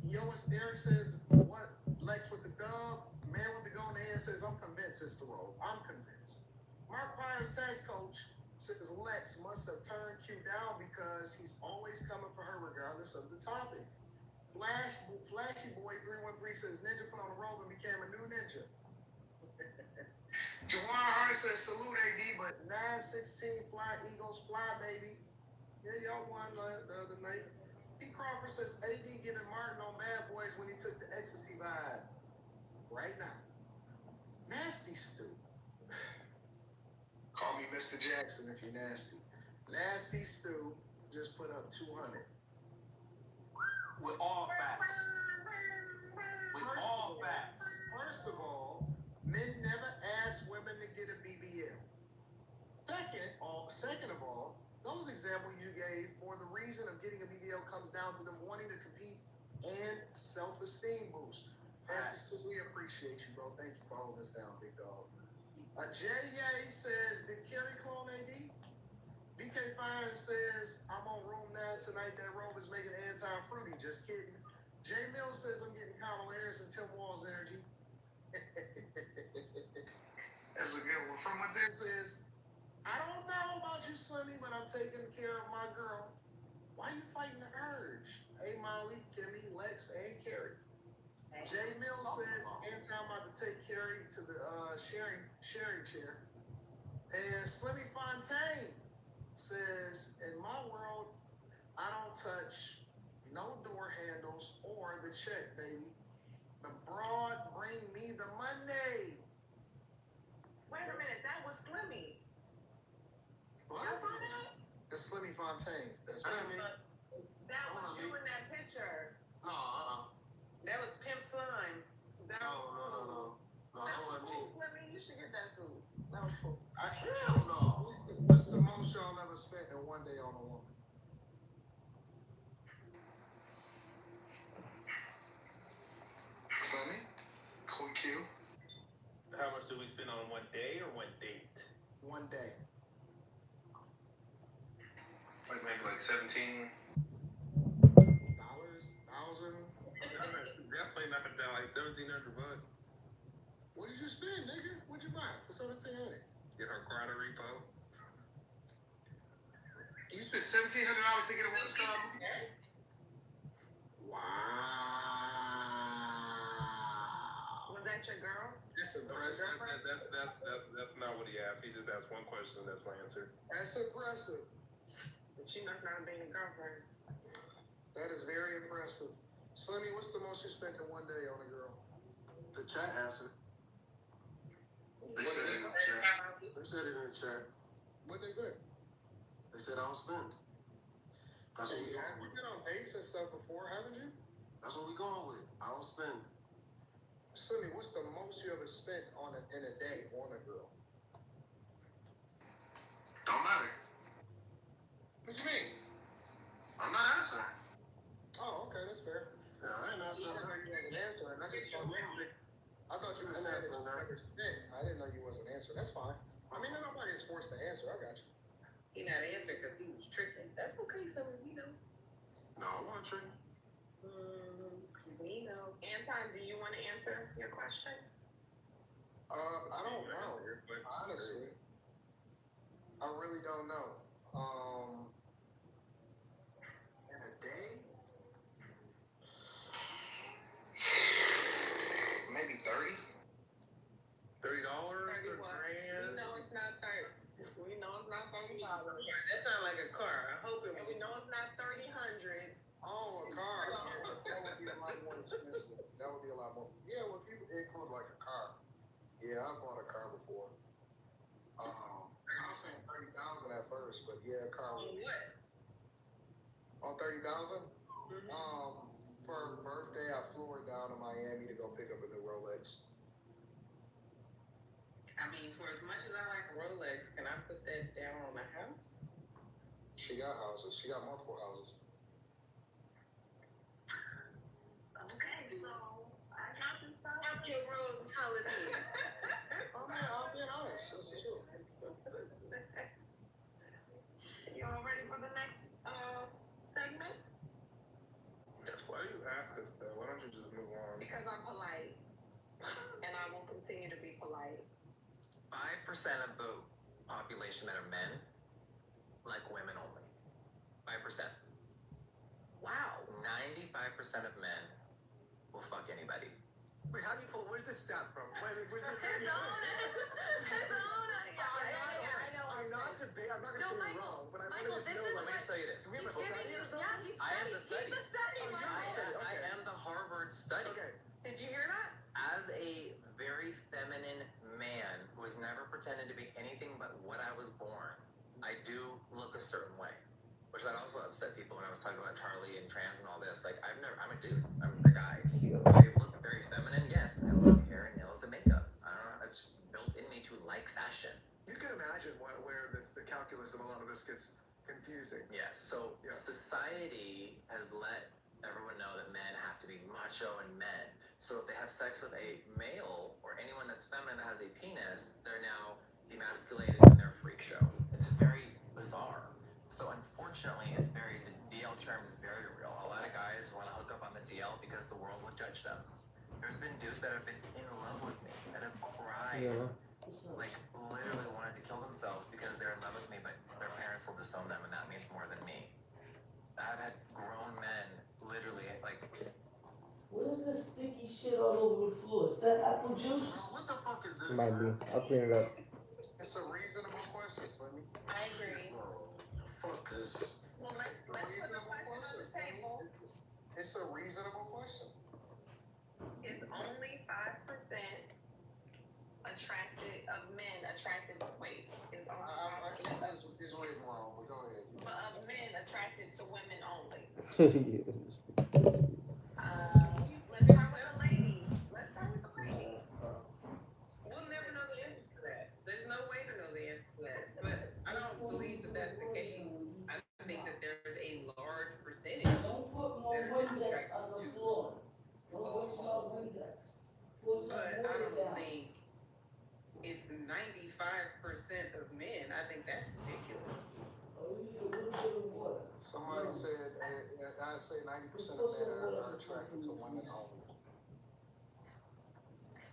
Yois Derek says, what? Lex with the dub. Man with the golden hand says, I'm convinced it's the role. I'm convinced. Mark Myers, says coach, says Lex must have turned Q down because he's always coming for her regardless of the topic. Flashy Boy 313 says Ninja put on a robe and became a new ninja. Jawan Hart says salute AD, but 916 fly Eagles fly baby. Here y'all won the other night. T Crawford says AD giving Martin on Bad Boys when he took the ecstasy vibe. Right now. Nasty Stu. Call me Mr. Jackson if you're nasty. Nasty Stu just put up 200. With all facts. First of all, men never ask women to get a BBL. Second of all, those examples you gave for the reason of getting a BBL comes down to them wanting to compete and self-esteem boost. Francis, we appreciate you, bro. Thank you for holding us down, big dog. J.A. says, did Kerry clone AD? BK Fine says, I'm on room 9 tonight. That robe is making Anton fruity. Just kidding. Jay Mills says, I'm getting Kamala Harris and Tim Walls energy. That's a good one. From what this is, I don't know about you, Slimmy, but I'm taking care of my girl. Why are you fighting the urge? Hey, Molly, Kimmy, Lex, and Carrie. Jay Mills says, Anton about to take Carrie to the sharing chair. And Slimmy Fontaine says, in my world, I don't touch no door handles or the check, baby. The broad bring me the money. Wait a minute, that was Slimmy. What? You saw that? That's Slimmy Fontaine. That's Slimmy. That was you in that picture. No, That was Pimp Slime. That No. That was cool, Slimmy. You should get that suit. That was cool. What's the most y'all ever spent in one day on a woman? Slimmy? Quick Q? How much do we spend on one day or one date? One day. Like maybe like 17. $1,000? Definitely not that, like $1,700. What did you spend, nigga? What'd you buy for $1,700? Get her car to repo. You spent $1,700 to get a West Coast? Wow. Was that your girl? That's impressive. That's not what he asked. He just asked one question. That's my answer. That's impressive. She must not have been a girlfriend. That is very impressive. Slimmy, what's the most you spent in one day on a girl? The chat answered. They said it in the chat. What'd they say? They said I don't spend. That's what we going with. You've been on dates and stuff before, haven't you? That's what we going with. I don't spend. Slimmy, what's the most you ever spent in a day on a girl? Don't matter. What you mean? I'm not answering. Oh, okay, that's fair. Yeah, I ain't answering. I didn't know you wasn't answering. I thought you were saying that you never spent. I didn't know you wasn't answering. That's fine. I mean, nobody is forced to answer. I got you. He not answering because he was tricking. That's okay, son. We know. No, I wasn't tricking. We know. Anton, do you want to answer your question? I don't know. Honestly, I really don't know. In a day, maybe 30. $30 30 or what? grand? We know it's not 30. We know it's not $30. That sounds like a car. I hope it And was. we know it's not 30-100. Oh, a car. That would be a lot more expensive. That would be a lot more. Yeah, well, if you include like a car. Yeah, I bought a car before. I was saying 30,000 at first, but yeah, a car. On what? On 30,000? For her birthday, I flew her down to Miami to go pick up a new Rolex. I mean, for as much as I like a Rolex, can I put that down on the house? She got houses. She got multiple houses. Okay, so I got some stuff. Up your road holiday. I'm being honest. of the population that are men like women only. 5%. Wow. 95% of men will fuck anybody. Wait, how do you pull? Where's this stat from? Wait, where's this? His own. I'm not debating. I'm not gonna say you're wrong, but I Michael, want to this know. is Let me just tell you this. Do we have a study or something? Yeah, he's I am the study. He's the study, Oh, you're Michael. the study. I am the Harvard study. Okay. Did you hear that? As a very feminine man who has never pretended to be anything but what I was born, I do look a certain way. Which that also upset people when I was talking about Charlie and trans and all this. Like, I'm a dude. I'm a guy. I look very feminine, yes. I love hair and nails and makeup. I don't know. It's just built in me to like fashion. You can imagine where the calculus of a lot of this gets confusing. Yes. So Yeah. society has let everyone know that men have to be macho and men. So if they have sex with a male or anyone that's feminine that has a penis, they're now demasculated in their freak show. It's very bizarre. So unfortunately, the DL term is very real. A lot of guys want to hook up on the DL because the world will judge them. There's been dudes that have been in love with me, that have cried, like literally wanted to kill themselves because they're in love with me, but their parents will disown them, and that means more than me. I've had grown men literally like. What is this sticky shit all over the floor? Is that apple juice? What the fuck is this? Might be. I'll clean it up. It's a reasonable question, Slimmy. I agree. Fuck this. Well, let's put the question on the table. It's a reasonable question. It's only 5% of men attracted to weight. It's only 5%. It's written wrong, but go ahead. But of men attracted to women only. Yes. Let's start with the ladies. We'll never know the answer to that. There's no way to know the answer to that. But I don't believe that that's the case. I think that there's a large percentage Don't put more that are just Windex attracted on the to floor. Don't waste my Windex. Put some but I water don't down. think it's 95% of men. I think that's ridiculous. Oh, you need a little bit of water. Somebody said, I say 90% of men are attracted to women only.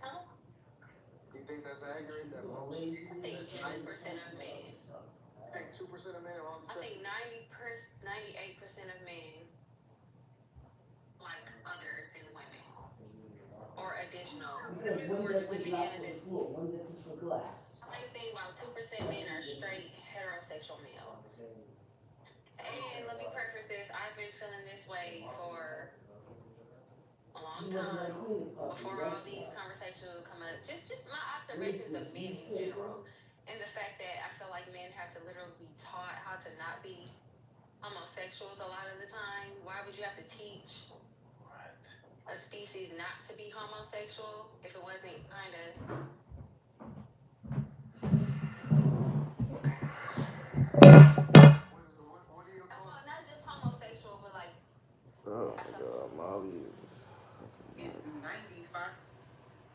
Do you think that's accurate? That most? I think 2% of men. You think 2% of men are only I think attracted? 98% of men like other than women. Or additional. Because Windex is not for the floor, Windex is for glass. I think about 2% men are straight heterosexual male. And let me preface this, I've been feeling this way for a long time. Before all these conversations will come up. Just my observations of men in general. And the fact that I feel like men have to literally be taught how to not be homosexuals a lot of the time. Why would you have to teach a species not to be homosexual if it wasn't kind of... What are your Well, not just homosexual, but like... Oh my god, Molly. It's 95.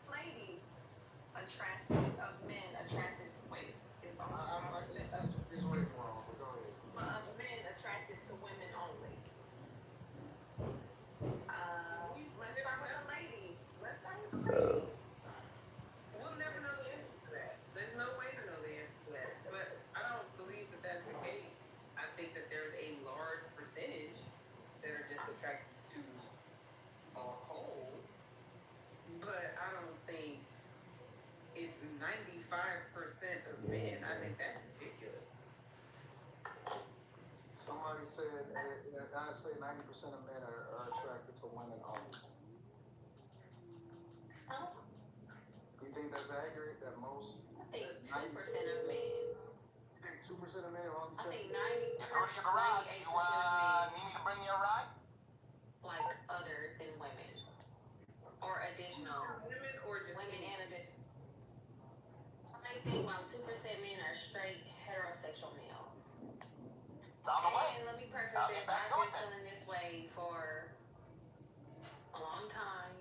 Ladies attracted of men attracted to weight. It's only 5%. It's written wrong, but go ahead. But of men attracted to women only. Let's start with the ladies. We'll never know the answer to that. There's no way to know the answer to that. But I don't believe that that's the case. I think that there's a large percentage that are just attracted to a whole. But I don't think it's 95% of men. I think that's ridiculous. Somebody said, I say 90% of men are attracted to women only. Do you think that's accurate? That most? I think 2% of men. You think 2% of men are only I think attracted? 98% of men Need me to bring you a ride? like other than women. Or additional. Women or just Women and additional. I think about 2% men are straight heterosexual male. It's on the way. And let me preface I'll this, get back I've to been it then. feeling this way for a long time.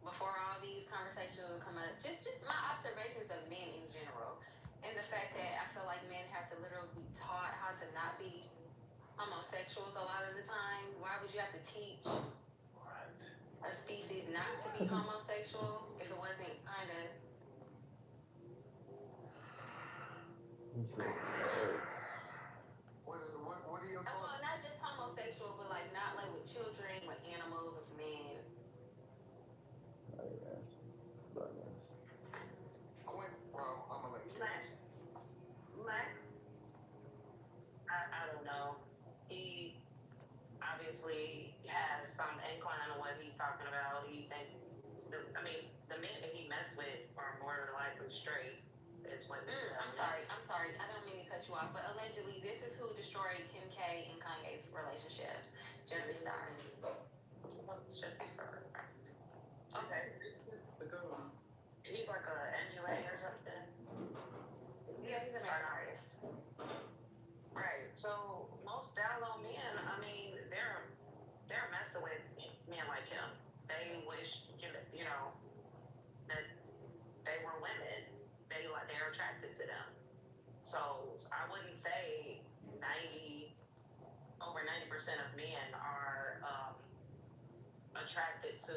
Before all these conversations will come up. Just my observations of men in general. And the fact that I feel like men have to literally be taught how to not be homosexuals a lot of the time. Why would you have to teach a species not to be homosexual if it wasn't kind of... What are your Well, thoughts? not just homosexual, but like not like with children, with animals, with men. I'm gonna let you. Lex, I don't know. He obviously has some incline on what he's talking about. He thinks, the men that he messed with are more likely straight. Is what he said. I'm sorry. I don't mean to cut you off, but allegedly this is who destroyed Kim K and Kanye's relationship. Jeffree Star. What's Jeffree Star? Okay. He's like a MUA or something. Yeah, he's a major artist. Right. So most down low men, I mean, they're messing with men like him. They wish, you know, that they were women. They're attracted to them. So I wouldn't say over 90% of men are attracted to,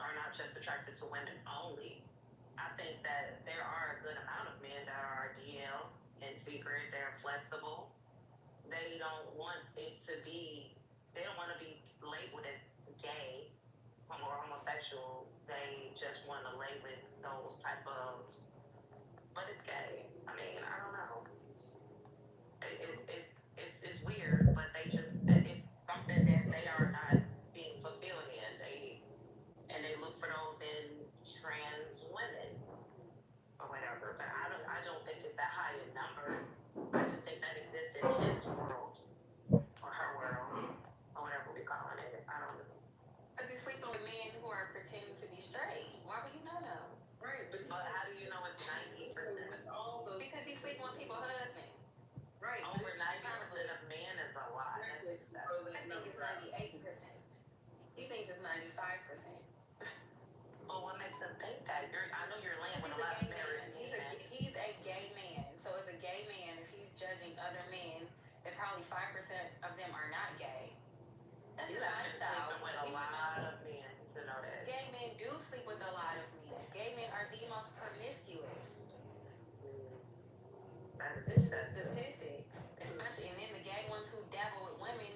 are not just attracted to women only. I think that there are a good amount of men that are DL in secret. They're flexible. They don't want it to be. They don't want to be labeled as gay or homosexual. They just want to label it those type of. But it's gay. I mean, I don't know. It's weird, but it's something that they are not being fulfilled in. They look for those in trans women or whatever. But I don't think it's that high a number. I just think that exists in his world or her world or whatever we calling it. I don't know. Because he's sleeping with men who are pretending to be straight. Why would you not know? Right, but How do you know it's 90%? Because he's sleeping with people's husbands. Right. Over 90% of men is a lot. That's excessive. I think it's 98%. He thinks it's 95%. Well, what makes him think that? I know you're laying with a lot of married men. He's a gay man. So as a gay man, if he's judging other men, then probably 5% of them are not gay. That's his lifestyle. Sleeping with a lot of men to know that. Gay men do sleep with a lot of men. Gay men are the most promiscuous. That is This is excessive. statistics. Especially, and then the gay ones who dabble with women,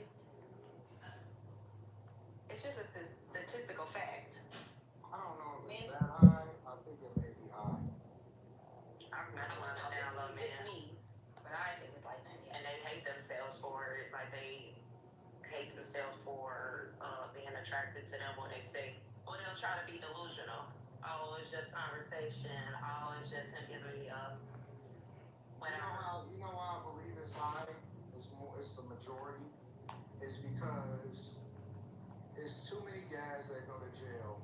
it's just a statistical fact. I don't know if it's that high. I think it may be high. I've met a lot of down low men. Just me. But I think it's like 98. And they hate themselves for it. Like they hate themselves for being attracted to them when they say, well, they'll try to be delusional. Oh, it's just conversation. Oh, it's just him giving me up. You know why I believe it's high? It's the majority. It's because it's too many guys that go to jail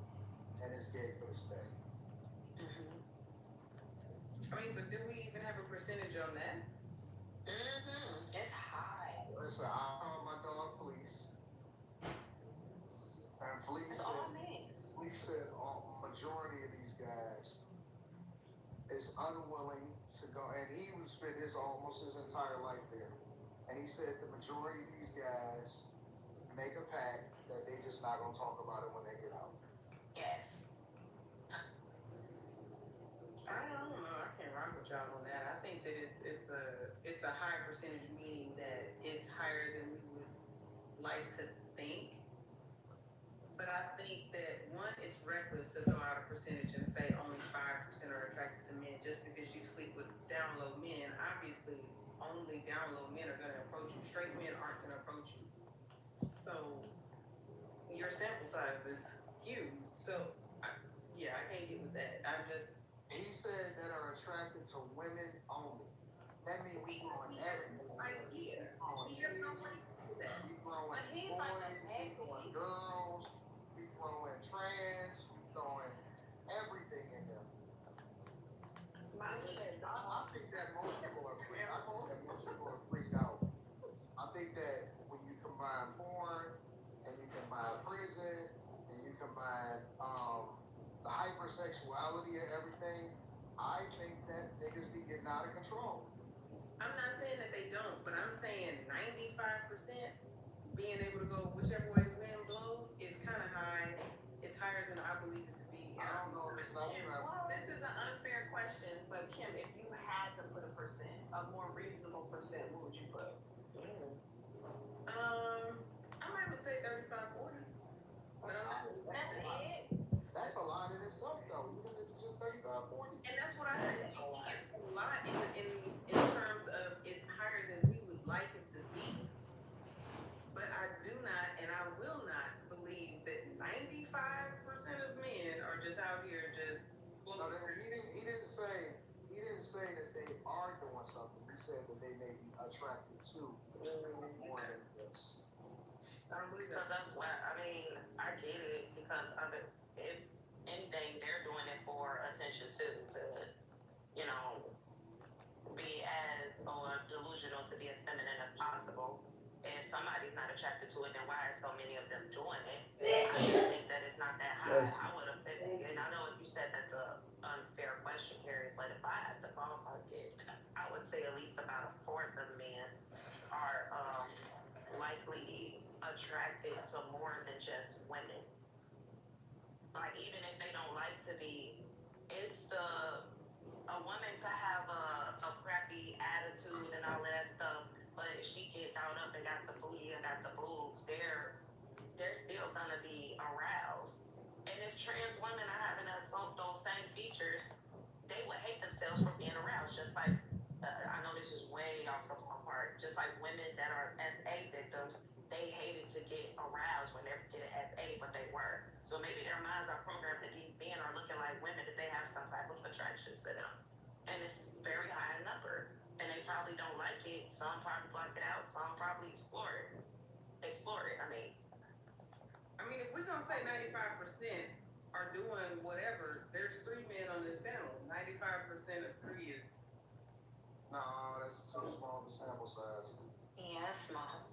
and it's gay for the state. I mean, but do we even have a percentage on that? It's high. Listen, I called my dog Fleece. And Fleece said majority of these guys is unwilling to go, and he would spend almost his entire life there. And he said the majority of these guys make a pact that they just not gonna talk about it when they get out. Yes. I don't know. I can't rock with y'all on that. I think that it's a high percentage, meaning that it's higher than we would like to think. But I think that one, it's reckless to throw out a percentage and say only 5% are attracted to men just because you sleep with down low men. Obviously, only down low men are going to approach you. Straight men aren't going to approach you. So your sample size is skewed. So I can't get with that. He said that are attracted to women only. That means we growing everything. We growing boys, we growing girls, we growing trans, we throwing everything in them. I think that most people are freaked out. I think that when you combine porn and you combine prison and you combine the hypersexuality and everything, I think that niggas be getting out of control. I'm not saying that they don't, but I'm saying 95% being able to go whichever way the wind blows is kind of high. It's higher than I believe it to be. I don't know if it's not. This is an unfair question, but Kim, if you had to put a percentage a more reasonable percent, what would you put? I might would say 35, 40. That's a lot in itself, though. Even if it's just 35, 40. And that's what I said. It's a lot in terms of it's higher than we would like it to be. But I do not, and I will not believe that 95% of men are just out here just. No, he didn't say that they are doing something. He said that they may be attracted to more than this. I don't believe Because that. that's what, I mean, I get it, because of it, if anything, they're doing it for attention too, to, you know, be as, or delusional to be as feminine as possible. If somebody's not attracted to it, then why are so many of them doing it? I just think that it's not that high. Yes. I would have been, and I know you said that's a unfair question, Carrie, but if I had to ballpark it, I would say at least about a fourth of men are likely attracted to more than just women. Like, even if they don't like to be, it's a woman to have a crappy attitude and all of that stuff, but if she gets out up and got the booty and got the boobs, they're still gonna be aroused. And if trans women are having those same features, they would hate themselves for being aroused. Just like, I know this is way off the part, just like women that are SA victims, they hated to get aroused when they're getting SA, but they were. So maybe their minds are programmed that these men are looking like women, that they have some type of attraction to them. And it's very high in number. And they probably don't like it. Some probably block it out. Some probably explore it. I mean, if we're gonna say 95% are doing whatever, there's 3 men on this panel. 95% of 3 is. No, that's too small of a sample size. Yeah, that's small.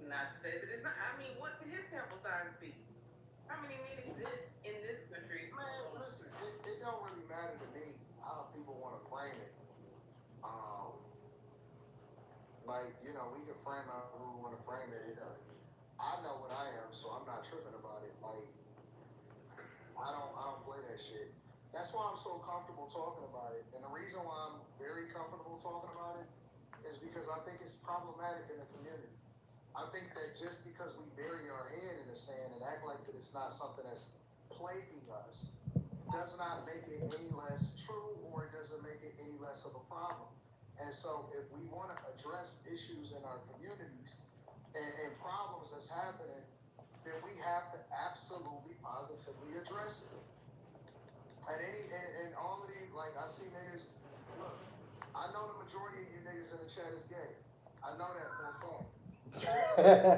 Not to say that it's not. I mean, what could his sample size be? How many men exist in this country? Man, listen, it don't really matter to me how people want to frame it. Like, you know, we can frame out who we want to frame it. I know what I am, so I'm not tripping about it. Like, I don't play that shit. That's why I'm so comfortable talking about it. And the reason why I'm very comfortable talking about it is because I think it's problematic in the community. I think that just because we bury our head in the sand and act like that it's not something that's plaguing us does not make it any less true, or it doesn't make it any less of a problem. And so if we want to address issues in our communities and problems that's happening, then we have to absolutely positively address it. And all of these, like, I see niggas, look, I know the majority of you niggas in the chat is gay. I know that for a fact.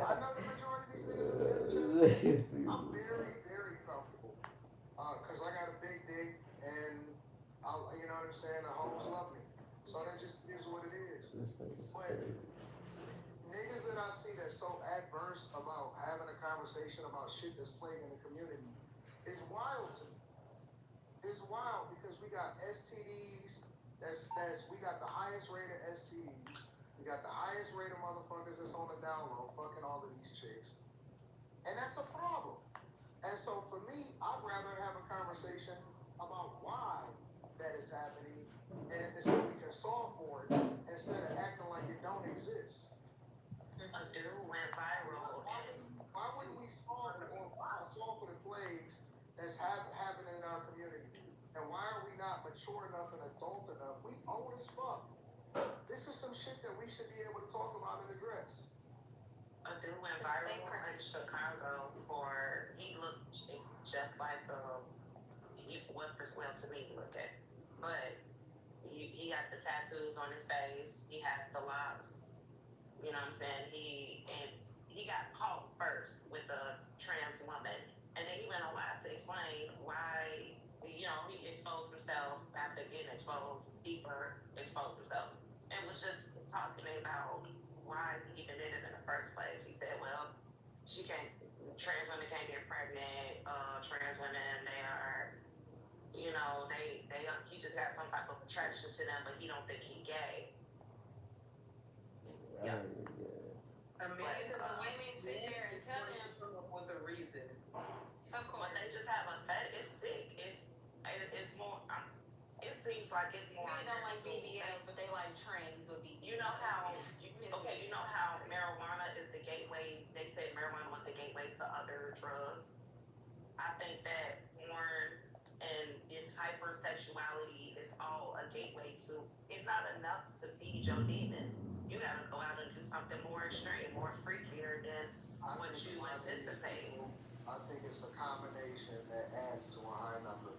I know the majority of these niggas in the chat. I'm very, very comfortable. Cause I got a big dick and you know what I'm saying, the hoes love me. So that just is what it is. But niggas that I see that's so adverse about having a conversation about shit that's plaguing the community is wild to me. It's wild because we got STDs, we got the highest rated STDs, we got the highest rated motherfuckers that's on the down low fucking all of these chicks. And that's a problem. And so for me, I'd rather have a conversation about why that is happening and so we can solve for it instead of acting like it don't exist. A dude went viral. Why wouldn't we solve for the plagues that's happening in our community? And why are we not mature enough and adult enough? We old as fuck. This is some shit that we should be able to talk about and address. A dude went viral in Chicago for, he looked just like what well to me look at. But he got the tattoos on his face, he has the locks, you know what I'm saying? He got caught first with a trans woman, and then he went on live to explain why, you know, he exposed himself after getting exposed, exposed himself, and was just talking about why he even did it in the first place. He said, well, trans women can't get pregnant, trans women, they are, you know, he just got some type of attraction to them, but he don't think he gay. Yeah. Because the women sit there and tell him with a reason. Of course. But they just have a fetish. It's sick. It's more. It seems like it's more. Men don't like BBL, but they like it's not enough to feed your demons. You gotta go out and do something more extreme, more freakier than what you anticipate. I think it's a combination that adds to a high number.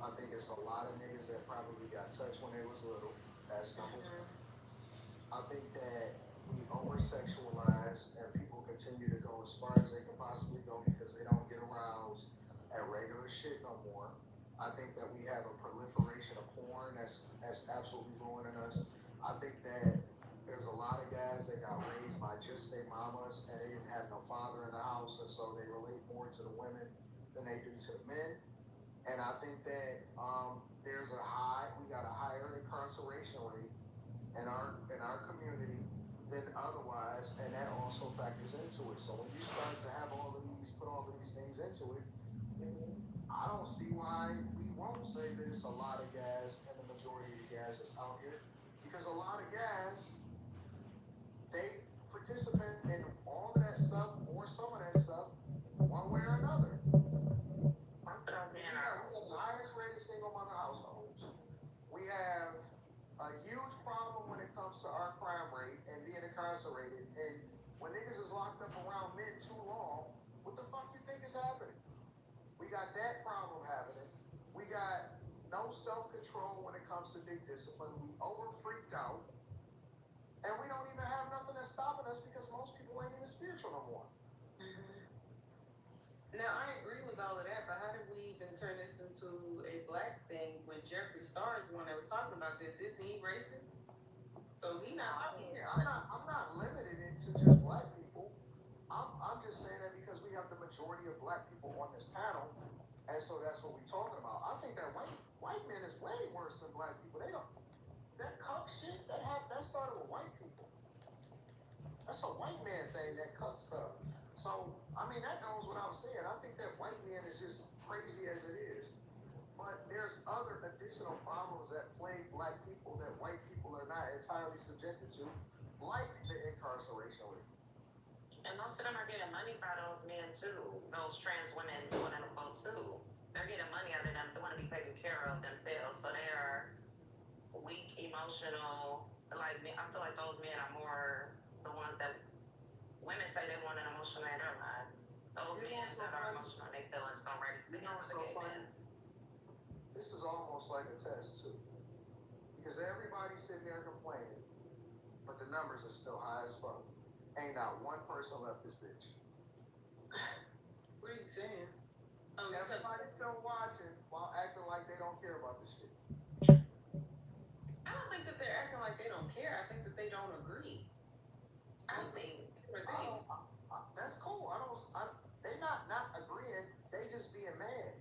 I think it's a lot of niggas that probably got touched when they was little. That's number one. I think that we over-sexualize and people continue to go as far as they can possibly go because they don't get aroused at regular shit no more. I think that we have a proliferation of porn that's absolutely ruining us. I think that there's a lot of guys that got raised by just their mamas and they didn't have no father in the house, and so they relate more to the women than they do to the men. And I think that we got a higher incarceration rate in our community than otherwise, and that also factors into it. So when you start to have put all of these things into it, I don't see why we won't say that it's a lot of guys and the majority of the guys that's out here, because a lot of guys, they participate in all of that stuff or some of that stuff one way or another. We have the highest rated single mother households. We have a huge problem when it comes to our crime rate and being incarcerated. And when niggas is locked up around men too long, what the fuck you think is happening? We got that problem happening. We got no self-control when it comes to dick discipline. We over-freaked out. And we don't even have nothing that's stopping us because most people ain't even spiritual no more. Now, I agree with all of that, but how did we even turn this into a black thing when Jeffree Star is the one that was talking about this? Isn't he racist? So he not. Yeah, I'm not limited it to just black people. I'm just saying that because we have the majority of black people on this panel, and so that's what we're talking about. I think that white men is way worse than black people. They don't. That cuck shit that started with white people. That's a white man thing, that cuck stuff. So, I mean, that goes without saying. I think that white man is just crazy as it is. But there's other additional problems that plague black people that white people are not entirely subjected to, like the incarceration rate. And most of them are getting money by those men too. Those trans women doing it too. They're getting money out of them. They want to be taken care of themselves. So they are weak, emotional. Like, I feel like those men are more the ones that women say they want an emotional man. They're not. Those men that are emotional in their feelings don't ready to speak up for gay men. This is almost like a test too, because everybody's sitting there complaining, but the numbers are still high as fuck. Ain't not one person left this bitch. What are you saying? Everybody's still watching while acting like they don't care about this shit. I don't think that they're acting like they don't care. I think that they don't agree. That's cool. They not agreeing. They just being mad.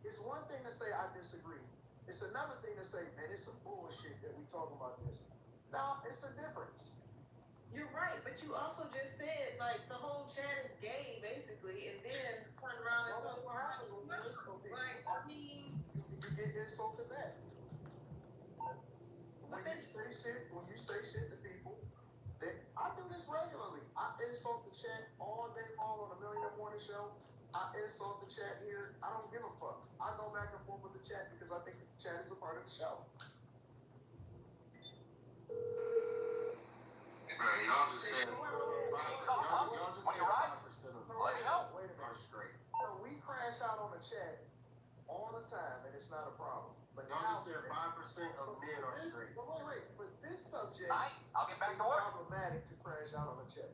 It's one thing to say I disagree. It's another thing to say, man, it's some bullshit that we talking about this. No, it's a difference. You're right, but you also just said like the whole chat is gay, basically, and then turn around and that's what happens when you listen to people. Like, I mean, you get insulted back. When you say shit to people, I do this regularly. I insult the chat all day long on the Millionaire Morning Show. I insult the chat here. I don't give a fuck. I go back and forth with the chat because I think the chat is a part of the show. Man, y'all just said. When you rise, let me know. Wait a minute. Straight. So we crash out on the chat all the time, and it's not a problem. But y'all just said 5% of men are straight. Wait. But this subject I'll get back is to work. problematic to crash out on the chat.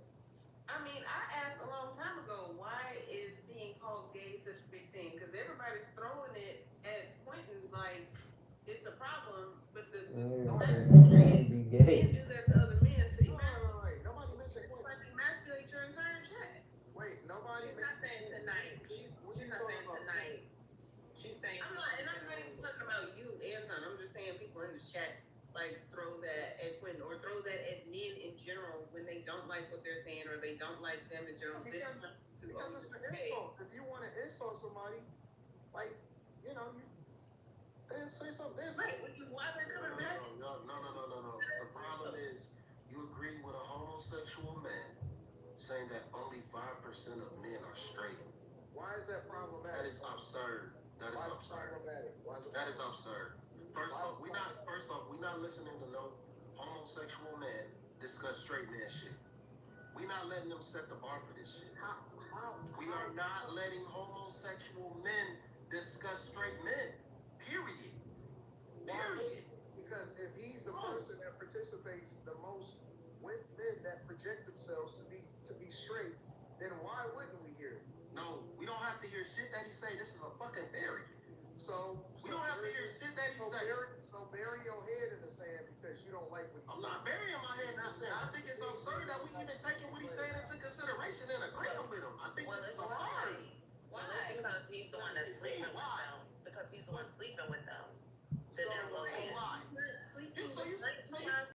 I mean, I asked a long time ago, why is being called gay such a big thing? Because everybody's throwing it at Quentin like it's a problem, but the men be gay. do that to other men to Wait. Nobody mentioned Quentin. like emasculate your entire chat. Wait, nobody She's not saying tonight. She's not saying tonight. She's saying. I'm not even talking about you, Anton. I'm just saying people in the chat like throw that at Quentin or throw that at men in general when they don't like what they're saying or they don't like them in general. Because it's an insult. If you want to insult somebody, like, you know, then say something. Right, which is why they're coming back. No. The problem is you agree with a homosexual man saying that only 5% of men are straight. Why is that problematic? That is absurd. That is absurd. Problematic? Why is it That is absurd. 5% First off, we not listening to no homosexual men discuss straight man shit. We not letting them set the bar for this shit. We are not letting homosexual men discuss straight men. Period. Period. Because if he's the person that participates the most with men that project themselves to be straight, then why wouldn't we hear it? No, we don't have to hear shit that he say. This is a fucking theory. So We don't have to hear shit that he say. So bury your head in the sand because you don't like what he's I'm not burying my head in the sand. I think it's absurd that we even taking what he's saying into consideration